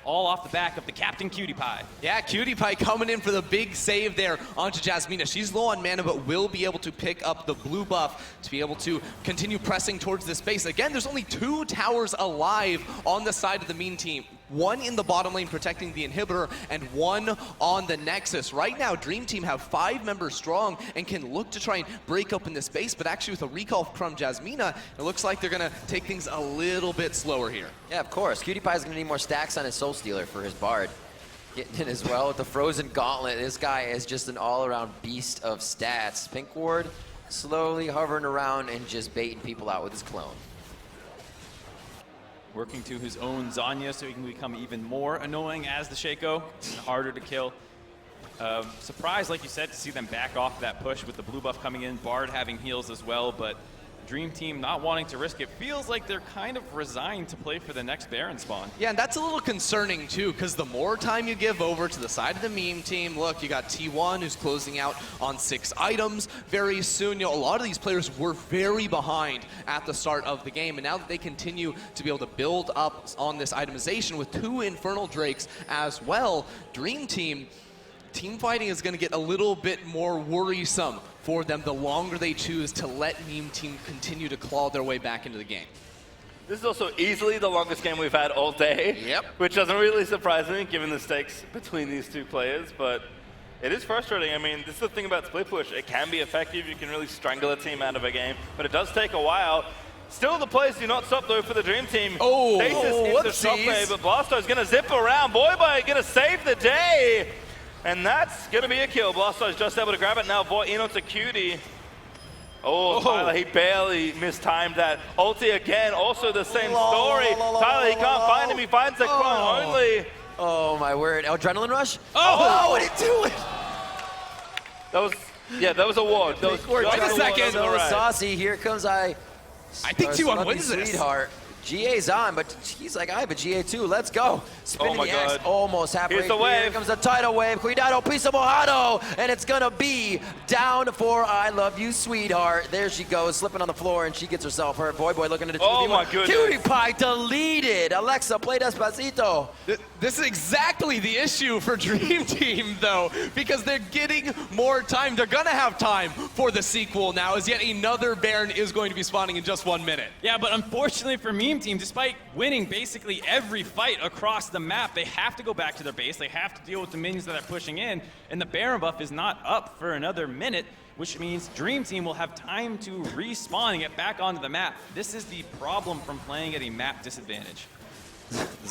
Speaker 7: All off the back of the Captain Cutie Pie.
Speaker 8: Yeah, Cutie Pie coming in for the big save there onto Jasmina. She's low on mana, but will be able to pick up the blue buff to be able to continue pressing towards this base. Again, there's only 2 towers alive on the side of the Meme Team. 1 in the bottom lane protecting the inhibitor, and 1 on the Nexus. Right now, Dream Team have 5 members strong and can look to try and break open this base, but actually with a recall from Jasmina, it looks like they're gonna take things a little bit slower here.
Speaker 1: Yeah, of course. Cutie Pie's gonna need more stacks on his Soul Stealer for his Bard. Getting in as well with the Frozen Gauntlet. This guy is just an all-around beast of stats. Pink Ward slowly hovering around and just baiting people out with his clone.
Speaker 7: Working to his own Zanya so he can become even more annoying as the Shaco, and harder to kill. Surprised, like you said, to see them back off that push with the blue buff coming in, Bard having heals as well, but Dream Team not wanting to risk it. Feels like they're kind of resigned to play for the next Baron spawn.
Speaker 8: Yeah, and that's a little concerning too, because the more time you give over to the side of the Meme Team, look, you got T1 who's closing out on 6 items very soon. You know, a lot of these players were very behind at the start of the game, and now that they continue to be able to build up on this itemization with 2 Infernal Drakes as well, Dream Team, team fighting is going to get a little bit more worrisome for them the longer they choose to let Meme Team continue to claw their way back into the game.
Speaker 9: This is also easily the longest game we've had all day.
Speaker 8: Yep.
Speaker 9: Which doesn't really surprise me given the stakes between these 2 players, but it is frustrating. I mean, this is the thing about split push. It can be effective. You can really strangle a team out of a game, but it does take a while. Still, the players do not stop though for the Dream Team.
Speaker 8: Oh,
Speaker 9: Stasis into Shockwave, but Blastoise going to zip around. VoyBoy going to save the day. And that's going to be a kill. Blastoise just able to grab it. Now Void in onto Cutie. Oh, Tyler, he barely mistimed that. Ulti again, also the same story. Tyler, he can't find him. He finds the clone only.
Speaker 1: Oh, my word. Adrenaline Rush? Oh, what did he do?
Speaker 9: That was a ward. That was
Speaker 8: wait a second.
Speaker 1: So saucy. Here comes I
Speaker 8: think T1 wins this.
Speaker 1: Sweetheart. GA's on, but he's like, I have a GA too. Let's go. Spinning the X almost halfway.
Speaker 9: Here's the wave.
Speaker 1: Here comes the tidal wave. Cuidado, piso mojado. And it's going to be down for I love you, sweetheart. There she goes, slipping on the floor, and she gets herself hurt. VoyBoy looking at the 2v1.
Speaker 9: Oh, my goodness.
Speaker 1: Cutie Pie deleted. Alexa, play Despacito.
Speaker 8: This is exactly the issue for Dream Team, though, because they're getting more time. They're going to have time for the sequel now, as yet another Baron is going to be spawning in just 1 minute.
Speaker 7: Yeah, but unfortunately for Meme Team, despite winning basically every fight across the map, they have to go back to their base. They have to deal with the minions that are pushing in, and the Baron buff is not up for another minute, which means Dream Team will have time to respawn and get back onto the map. This is the problem from playing at a map disadvantage.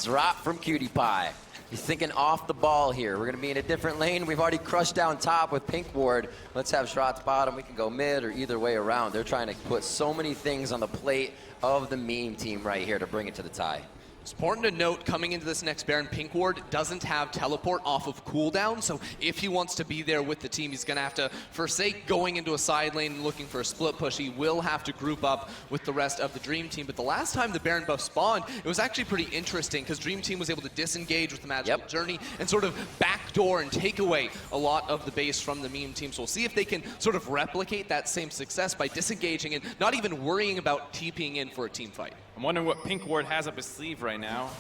Speaker 1: Drop from Cutie Pie. He's thinking off the ball here. We're going to be in a different lane. We've already crushed down top with Pink Ward. Let's have Shrots bottom. We can go mid or either way around. They're trying to put so many things on the plate of the Meme Team right here to bring it to the tie.
Speaker 8: It's important to note, coming into this next Baron, Pink Ward doesn't have teleport off of cooldown, so if he wants to be there with the team, he's going to have to forsake going into a side lane and looking for a split push. He will have to group up with the rest of the Dream Team, but the last time the Baron buff spawned, it was actually pretty interesting because Dream Team was able to disengage with the Magical Journey and sort of backdoor and take away a lot of the base from the Meme Team. So we'll see if they can sort of replicate that same success by disengaging and not even worrying about TPing in for a team fight.
Speaker 7: I'm wondering what Pink Ward has up his sleeve right now.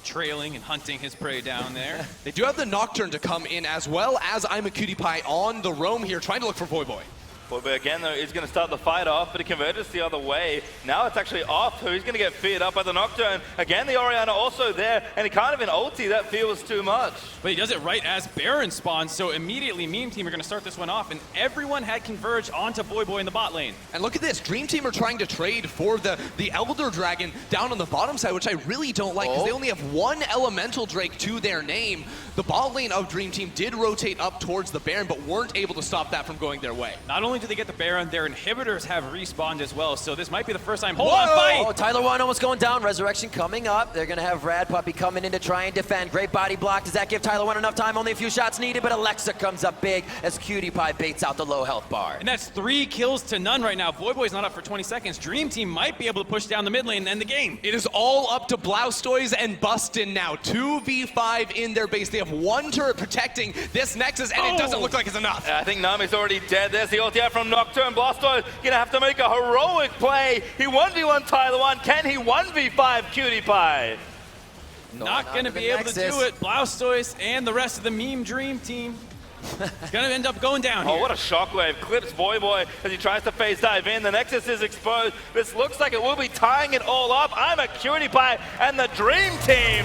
Speaker 7: Trailing and hunting his prey down there.
Speaker 8: They do have the Nocturne to come in, as well as I'm a Cutie Pie on the roam here, trying to look for VoyBoy.
Speaker 9: VoyBoy again, though, is going to start the fight off, but he converges the other way. Now it's actually off, so he's going to get feared up by the Nocturne. Again, the Orianna also there, and he can't even ulti. That fear was too much.
Speaker 7: But he does it right as Baron spawns, so immediately Meme Team are going to start this one off, and everyone had converged onto VoyBoy in the bot lane.
Speaker 8: And look at this. Dream Team are trying to trade for the Elder Dragon down on the bottom side, which I really don't like, because they only have 1 Elemental Drake to their name. The bot lane of Dream Team did rotate up towards the Baron, but weren't able to stop that from going their way.
Speaker 7: Not only do they get the Baron, their inhibitors have respawned as well, so this might be the first time. Hold on, fight!
Speaker 1: Oh, TYLER1 almost going down. Resurrection coming up. They're going to have Rad Puppy coming in to try and defend. Great body block. Does that give TYLER1 enough time? Only a few shots needed, but Alexa comes up big as Cutie Pie baits out the low health bar.
Speaker 7: And that's 3 kills to none right now. VoyBoy's not up for 20 seconds. Dream Team might be able to push down the mid lane and end the game.
Speaker 8: It is all up to Blastoise and Bustin now. 2v5 in their base. They have 1 turret protecting this Nexus, and it doesn't look like it's enough.
Speaker 9: I think Nami's already dead. There's the ulti here from Nocturne. Blastoise gonna have to make a heroic play. He 1v1 TYLER1. Can he 1v5 Cutie Pie?
Speaker 7: Not going to be able to do it. Blastoise and the rest of the meme dream team. It's going to end up going down here.
Speaker 9: Oh, what a shockwave. Clips VoyBoy as he tries to phase dive in. The Nexus is exposed. This looks like it will be tying it all up. Imaqtpie and the dream team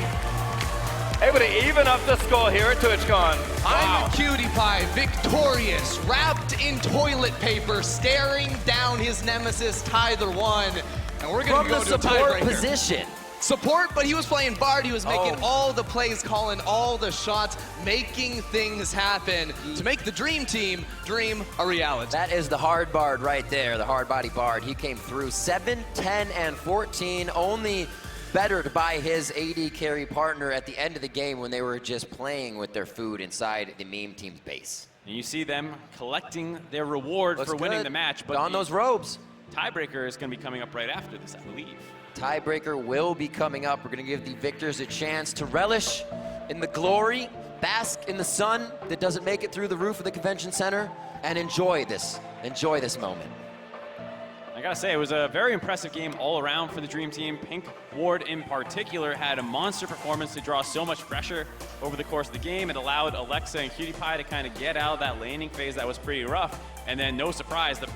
Speaker 9: able to even up the score here at TwitchCon.
Speaker 8: Imaqtpie victorious, wrapped in toilet paper, staring down his nemesis TYLER1. And we're going to go to a
Speaker 1: support
Speaker 8: tiebreaker.
Speaker 1: position.
Speaker 8: Support, but he was playing Bard. He was making all the plays, calling all the shots, making things happen to make the dream team dream a reality.
Speaker 1: That is the hard Bard right there, the hard body Bard. He came through 7, 10, and 14, only bettered by his AD carry partner at the end of the game when they were just playing with their food inside the meme team's base.
Speaker 7: And you see them collecting their reward for winning the match. But
Speaker 1: on those robes.
Speaker 7: Tiebreaker is going to be coming up right after this, I believe.
Speaker 1: Tiebreaker will be coming up. We're going to give the victors a chance to relish in the glory, bask in the sun that doesn't make it through the roof of the convention center, and enjoy this moment.
Speaker 7: I gotta say, it was a very impressive game all around for the Dream Team. Pink Ward in particular had a monster performance to draw so much pressure over the course of the game. It allowed Alexa and Cutie Pie to kind of get out of that laning phase that was pretty rough. And then no surprise, the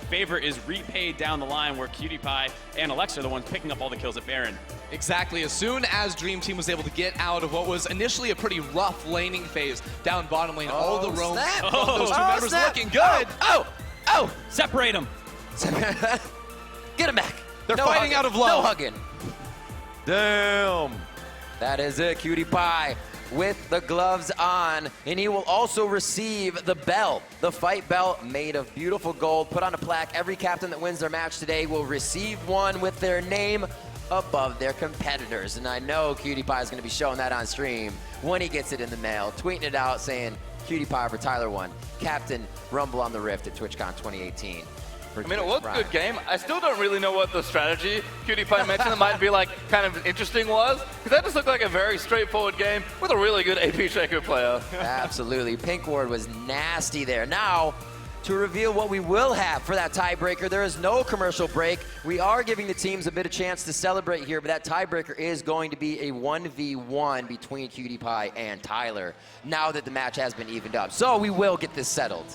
Speaker 7: favor is repaid down the line where Cutie Pie and Alexa are the ones picking up all the kills at Baron.
Speaker 8: Exactly. As soon as Dream Team was able to get out of what was initially a pretty rough laning phase down bottom lane, all the roams from those two members looking good.
Speaker 1: Oh!
Speaker 7: Separate them.
Speaker 1: Get him back.
Speaker 8: They're fighting out of love.
Speaker 1: No hugging. Damn. That is it, Cutie Pie with the gloves on, and he will also receive the bell, the fight bell made of beautiful gold, put on a plaque. Every captain that wins their match today will receive one with their name above their competitors, and I know Cutie Pie is going to be showing that on stream when he gets it in the mail, tweeting it out saying Cutie Pie for TYLER1, Captain Rumble on the Rift at TwitchCon 2018.
Speaker 9: I mean, it was a good game. I still don't really know what the strategy Cutie Pie mentioned that might be like kind of interesting was, because that just looked like a very straightforward game with a really good AP Shaker player.
Speaker 1: Absolutely. Pink Ward was nasty there. Now, to reveal what we will have for that tiebreaker, there is no commercial break. We are giving the teams a bit of chance to celebrate here, but that tiebreaker is going to be a 1v1 between Cutie Pie and Tyler, now that the match has been evened up. So we will get this settled.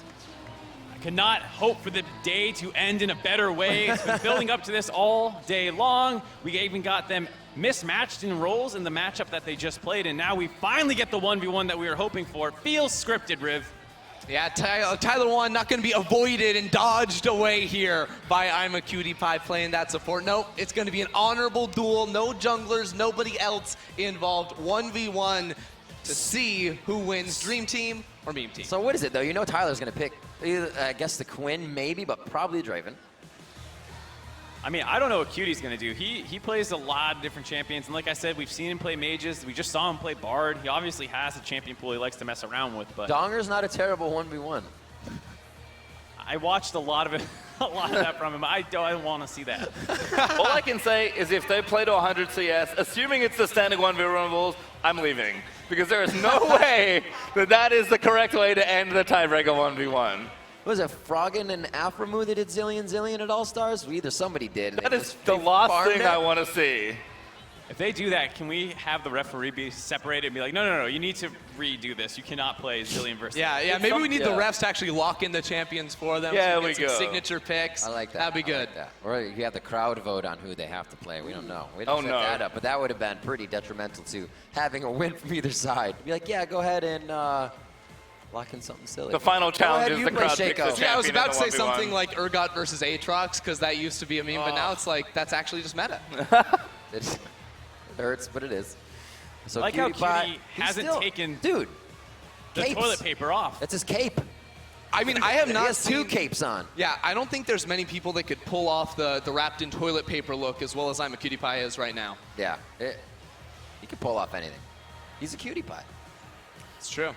Speaker 7: Cannot hope for the day to end in a better way. It's been building up to this all day long. We even got them mismatched in roles in the matchup that they just played, and now we finally get the 1v1 that we were hoping for. Feels scripted, Riv.
Speaker 8: Yeah, TYLER1 not going to be avoided and dodged away here by Imaqtpie playing that support. Nope, it's going to be an honorable duel. No junglers, nobody else involved. 1v1 to see who wins, Dream Team or Meme Team.
Speaker 1: So what is it, though? You know Tyler's going to pick, I guess, the Quinn, maybe, but probably Draven.
Speaker 7: I mean, I don't know what Cutie's going to do. He plays a lot of different champions, and like I said, we've seen him play mages. We just saw him play Bard. He obviously has a champion pool he likes to mess around with. But
Speaker 1: Donger's not a terrible 1v1.
Speaker 7: I watched a lot of that from him. I don't want to see that.
Speaker 9: All I can say is if they play to 100 CS, assuming it's the standard 1v1 rules, I'm leaving. Because there is no way that is the correct way to end the tiebreaker 1v1.
Speaker 1: Was it Froggen and Aphromoo that did Zillion at All-Stars? Either somebody did.
Speaker 9: That is the last thing I want to see.
Speaker 7: If they do that, can we have the referee be separated and be like, no, you need to redo this. You cannot play Zillion versus...
Speaker 8: Yeah, maybe we need the refs to actually lock in the champions for them.
Speaker 9: Yeah,
Speaker 8: so we get some signature picks.
Speaker 1: I like that.
Speaker 8: That'd be good.
Speaker 1: Like that. Or you have the crowd vote on who they have to play. We don't know. We don't set that up, but that would have been pretty detrimental to having a win from either side. Be like, yeah, go ahead and lock in something silly.
Speaker 9: The final challenge is the crowd picks the champion.
Speaker 8: Yeah, I was about to say something like Urgot versus Aatrox, because that used to be a meme, but now it's like, that's actually just meta.
Speaker 1: It hurts, but it is. So
Speaker 7: I like how Cutie hasn't taken the toilet paper off.
Speaker 1: That's his cape.
Speaker 8: I mean, I have not
Speaker 1: he has
Speaker 8: seen
Speaker 1: 2 capes on.
Speaker 8: Yeah, I don't think there's many people that could pull off the wrapped in toilet paper look as well as Imaqtpie is right now.
Speaker 1: Yeah, he can pull off anything. He's a Cutie Pie.
Speaker 8: It's true.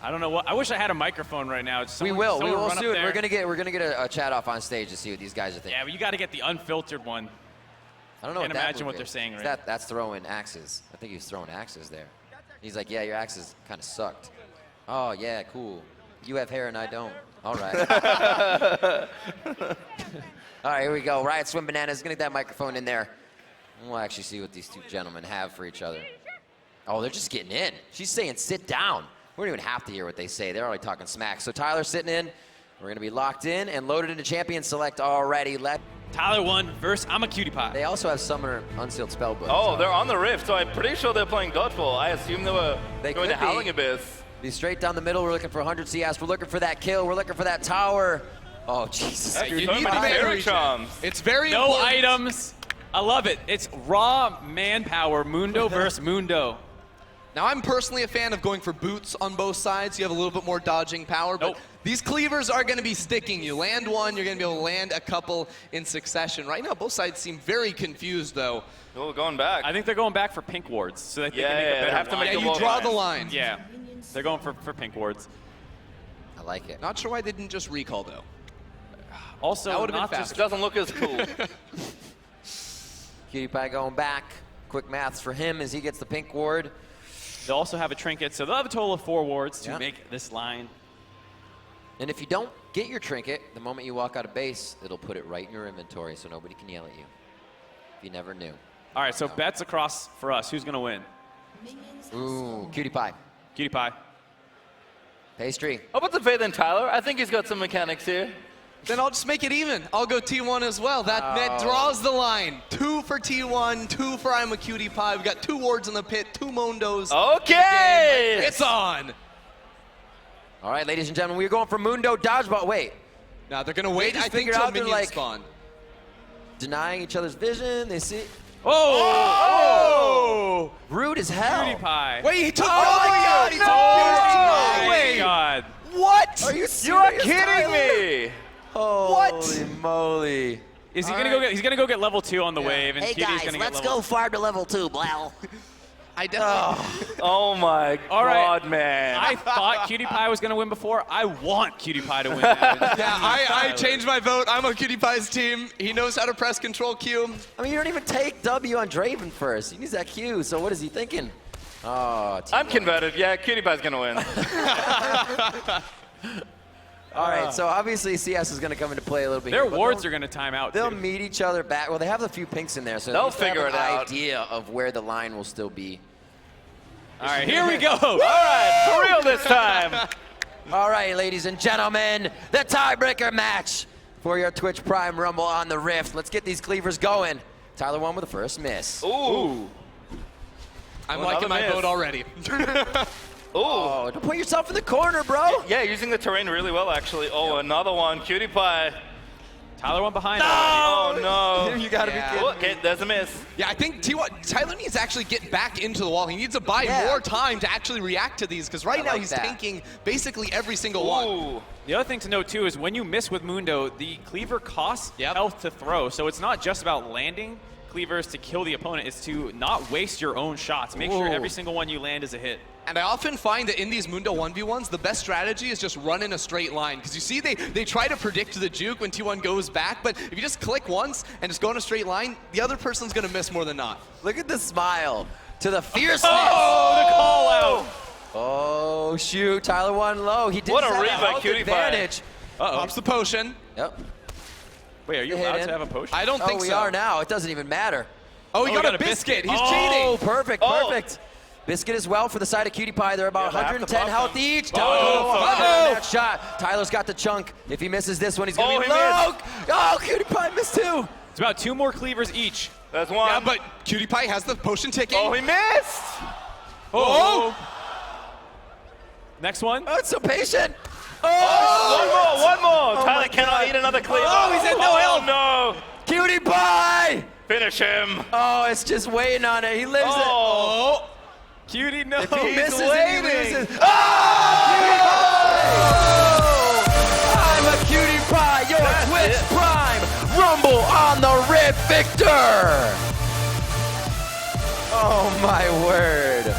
Speaker 7: I don't know what. I wish I had a microphone right now.
Speaker 1: We will soon. We're gonna get a chat off on stage to see what these guys are thinking.
Speaker 7: Yeah, but you got to get the unfiltered one.
Speaker 1: I don't know.
Speaker 7: Can't imagine what they're saying right now.
Speaker 1: That's throwing axes. I think he was throwing axes there. He's like, yeah, your axes kind of sucked. Oh yeah, cool. You have hair and I don't. All right. All right, here we go. Riot Swim Bananas. Gonna get that microphone in there. We'll actually see what these two gentlemen have for each other. Oh, they're just getting in. She's saying sit down. We don't even have to hear what they say. They're already talking smack. So Tyler's sitting in. We're going to be locked in and loaded into champion select already.
Speaker 7: TYLER1 versus Imaqtpie.
Speaker 1: They also have Summoner Unsealed Spellbook.
Speaker 9: Oh, they're on the Rift, so I'm pretty sure they're playing Dodgeball. I assume they were going to Howling Abyss.
Speaker 1: Be straight down the middle. We're looking for 100 CS. We're looking for that kill. We're looking for that tower. Oh, Jesus.
Speaker 9: You need the fairy charms.
Speaker 8: It's very
Speaker 7: no
Speaker 8: important.
Speaker 7: items. I love it. It's raw manpower, Mundo versus Mundo.
Speaker 8: Now, I'm personally a fan of going for boots on both sides. You have a little bit more dodging power, but these cleavers are going to be sticking. You land one, you're going to be able to land a couple in succession. Right now, both sides seem very confused, though.
Speaker 9: Oh, going back.
Speaker 7: I think they're going back for pink wards, so that they can make a better
Speaker 9: have to make
Speaker 8: you draw the line.
Speaker 7: Yeah, they're going for pink wards.
Speaker 1: I like it.
Speaker 8: Not sure why they didn't just recall, though.
Speaker 7: Also,
Speaker 8: that would have
Speaker 7: not
Speaker 8: been
Speaker 7: just
Speaker 9: It doesn't look as cool.
Speaker 1: Cutie Pie going back. Quick maths for him as he gets the pink ward.
Speaker 7: They'll also have a trinket, so they'll have a total of 4 wards to make this line.
Speaker 1: And if you don't get your trinket, the moment you walk out of base, it'll put it right in your inventory so nobody can yell at you. You never knew.
Speaker 7: All right, so bets across for us. Who's going to win?
Speaker 1: Ooh, Cutie Pie.
Speaker 7: Cutie Pie.
Speaker 1: Pastry.
Speaker 9: I'll put the faith in Tyler. I think he's got some mechanics here.
Speaker 8: Then I'll just make it even. I'll go T1 as well. That draws the line. 2 for T1, 2 for Imaqtpie. We've got 2 wards in the pit, 2 Mondos.
Speaker 9: Okay!
Speaker 8: It's on.
Speaker 1: All right, ladies and gentlemen, we're going for Mundo Dodgeball. Wait.
Speaker 8: Now they're going to wait, I think,
Speaker 1: figured
Speaker 8: till
Speaker 1: out they're
Speaker 8: minions
Speaker 1: like
Speaker 8: spawn.
Speaker 1: denying each other's vision. They see.
Speaker 7: Oh!
Speaker 1: Rude as hell.
Speaker 7: Cutie Pie.
Speaker 8: Wait, he took
Speaker 1: Oh my God, he took
Speaker 7: Oh my
Speaker 8: Wait.
Speaker 7: God.
Speaker 8: What?
Speaker 1: Are you serious?
Speaker 9: You are kidding me!
Speaker 1: Holy moly.
Speaker 7: Is he gonna go get? He's gonna go get level 2 on the wave, and
Speaker 1: Hey
Speaker 7: Cutie's
Speaker 1: guys,
Speaker 7: gonna
Speaker 1: let's
Speaker 7: get level.
Speaker 1: go farm to level 2, Blau.
Speaker 8: I definitely.
Speaker 9: Oh my
Speaker 7: All right.
Speaker 9: God, man.
Speaker 7: I thought Cutie Pie was gonna win before. I want Cutie Pie to win.
Speaker 8: Yeah, I changed my vote. I'm on Cutie Pie's team. He knows how to press Control Q.
Speaker 1: I mean, you don't even take W on Draven first. He needs that Q, so what is he thinking? Oh,
Speaker 9: I'm converted. Yeah, Cutie Pie's gonna win.
Speaker 1: All right, so obviously CS is going to come into play a little bit.
Speaker 7: Their
Speaker 1: here, but
Speaker 7: wards are gonna time out.
Speaker 1: They'll
Speaker 7: too.
Speaker 1: meet each other back. Well, they have a few pinks in there, so
Speaker 9: They'll
Speaker 1: at least they
Speaker 9: figure
Speaker 1: have
Speaker 9: it
Speaker 1: an
Speaker 9: out.
Speaker 1: idea of where the line will still be.
Speaker 7: All right, here we go.
Speaker 9: All right, for real this time.
Speaker 1: All right, ladies and gentlemen, the tiebreaker match for your Twitch Prime Rumble on the Rift. Let's get these cleavers going. TYLER1 with the first miss.
Speaker 9: Ooh.
Speaker 8: I'm
Speaker 9: Well,
Speaker 8: liking my
Speaker 9: another
Speaker 8: vote already.
Speaker 9: Ooh.
Speaker 1: Oh, don't put yourself in the corner, bro.
Speaker 9: Yeah, using the terrain really well, actually. Oh, another one. Cutie Pie.
Speaker 7: TYLER1 behind.
Speaker 9: Oh, no.
Speaker 1: You got to be kidding.
Speaker 9: Okay, there's a miss.
Speaker 8: Yeah, I think Tyler needs to actually get back into the wall. He needs to buy more time to actually react to these, because right now
Speaker 1: like
Speaker 8: he's
Speaker 1: that.
Speaker 8: tanking basically every single one.
Speaker 9: Ooh.
Speaker 7: The other thing to note too is when you miss with Mundo, the cleaver costs health to throw. So it's not just about landing cleavers to kill the opponent, it's to not waste your own shots. Make sure every single one you land is a hit.
Speaker 8: And I often find that in these Mundo 1v1s, the best strategy is just run in a straight line. Because you see, they try to predict the juke when T1 goes back, but if you just click once and just go in a straight line, the other person's going to miss more than not.
Speaker 1: Look at the smile to the fierceness.
Speaker 7: Oh, the call out.
Speaker 1: Oh, shoot. TYLER1 low. He did
Speaker 9: What a
Speaker 1: have
Speaker 9: read by
Speaker 1: health
Speaker 9: Cutie Pie.
Speaker 1: advantage.
Speaker 8: Pops the potion.
Speaker 1: Yep.
Speaker 7: Wait, are you allowed to have a potion?
Speaker 8: I don't think so.
Speaker 1: We are now. It doesn't even matter.
Speaker 8: Oh, he got a biscuit. He's
Speaker 1: Oh,
Speaker 8: cheating.
Speaker 1: perfect, perfect. Biscuit as well for the side of Cutie Pie. They're about 110 health each. That shot. Tyler's got the chunk. If he misses this one, he's going to be low. Oh, Cutie Pie missed 2.
Speaker 7: It's about 2 more cleavers each.
Speaker 9: There's one.
Speaker 8: Yeah, but Cutie Pie has the potion ticking.
Speaker 9: Oh, he missed.
Speaker 7: Oh. Next one.
Speaker 1: Oh, it's so patient.
Speaker 9: One more. Tyler cannot eat another cleaver.
Speaker 1: Oh, he's at no health.
Speaker 9: No.
Speaker 1: Cutie Pie.
Speaker 9: Finish him.
Speaker 1: Oh, it's just waiting on it. He lives it.
Speaker 9: Oh.
Speaker 7: Cutie, no.
Speaker 1: If he misses it, he
Speaker 9: waiting.
Speaker 1: loses. Oh! I'm a Cutie Pie, your Twitch Prime Rumble on the Rift victor. Oh my word.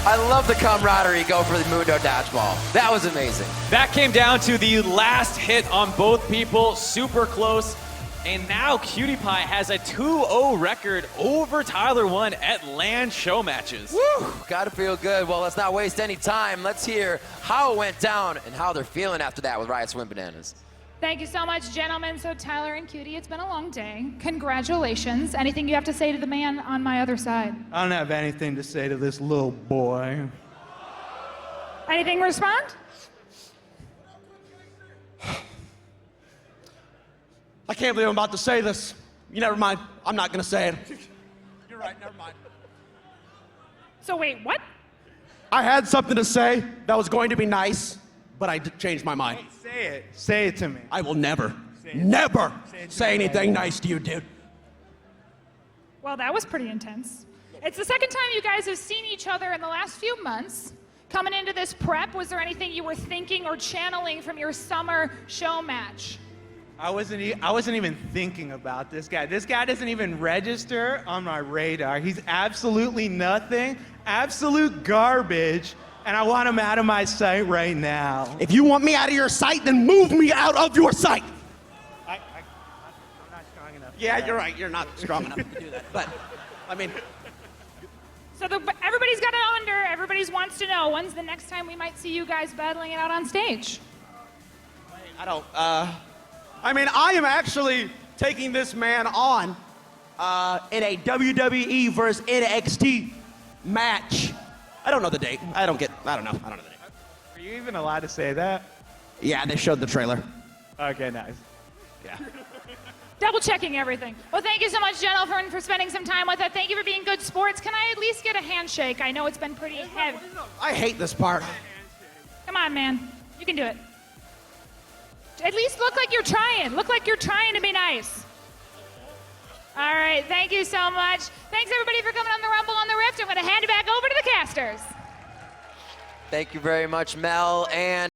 Speaker 1: I love the camaraderie go for the Mundo dodgeball. That was amazing.
Speaker 7: That came down to the last hit on both people. Super close. And now Cutie Pie has a 2-0 record over TYLER1 at LAN show matches.
Speaker 1: Woo! Gotta feel good. Well, let's not waste any time. Let's hear how it went down and how they're feeling after that with Riot Swim Bananas.
Speaker 2: Thank you so much, gentlemen. So Tyler and Cutie, it's been a long day. Congratulations. Anything you have to say to the man on my other side?
Speaker 4: I don't have anything to say to this little boy.
Speaker 2: Anything to respond?
Speaker 3: I can't believe I'm about to say this. You never mind. I'm not gonna say it.
Speaker 5: You're right, never mind.
Speaker 2: So wait, what?
Speaker 3: I had something to say that was going to be nice, but I changed my mind.
Speaker 4: Say it. Say it to me.
Speaker 3: I will never say
Speaker 4: me.
Speaker 3: anything nice to you, dude.
Speaker 2: Well, that was pretty intense. It's the second time you guys have seen each other in the last few months. Coming into this prep, was there anything you were thinking or channeling from your summer show match?
Speaker 4: I wasn't even thinking about this guy. This guy doesn't even register on my radar. He's absolutely nothing, absolute garbage, and I want him out of my sight right now.
Speaker 3: If you want me out of your sight, then move me out of your sight.
Speaker 4: I'm not strong enough.
Speaker 3: Yeah, you're right. You're not strong enough to do that. But, I mean...
Speaker 2: So everybody's got it under. Everybody wants to know, when's the next time we might see you guys battling it out on stage?
Speaker 3: I don't, I mean, I am actually taking this man on in a WWE versus NXT match. I don't know the date. I don't know the date.
Speaker 4: Are you even allowed to say that?
Speaker 3: Yeah, they showed the trailer.
Speaker 4: Okay, nice.
Speaker 3: Yeah.
Speaker 2: Double checking everything. Well, thank you so much, gentlemen, for spending some time with us. Thank you for being good sports. Can I at least get a handshake? I know it's been pretty heavy.
Speaker 3: I hate this part.
Speaker 2: Come on, man. You can do it. At least look like you're trying. Look like you're trying to be nice. All right, thank you so much. Thanks, everybody, for coming on the Rumble on the Rift. I'm going to hand it back over to the casters.
Speaker 1: Thank you very much, Mel. And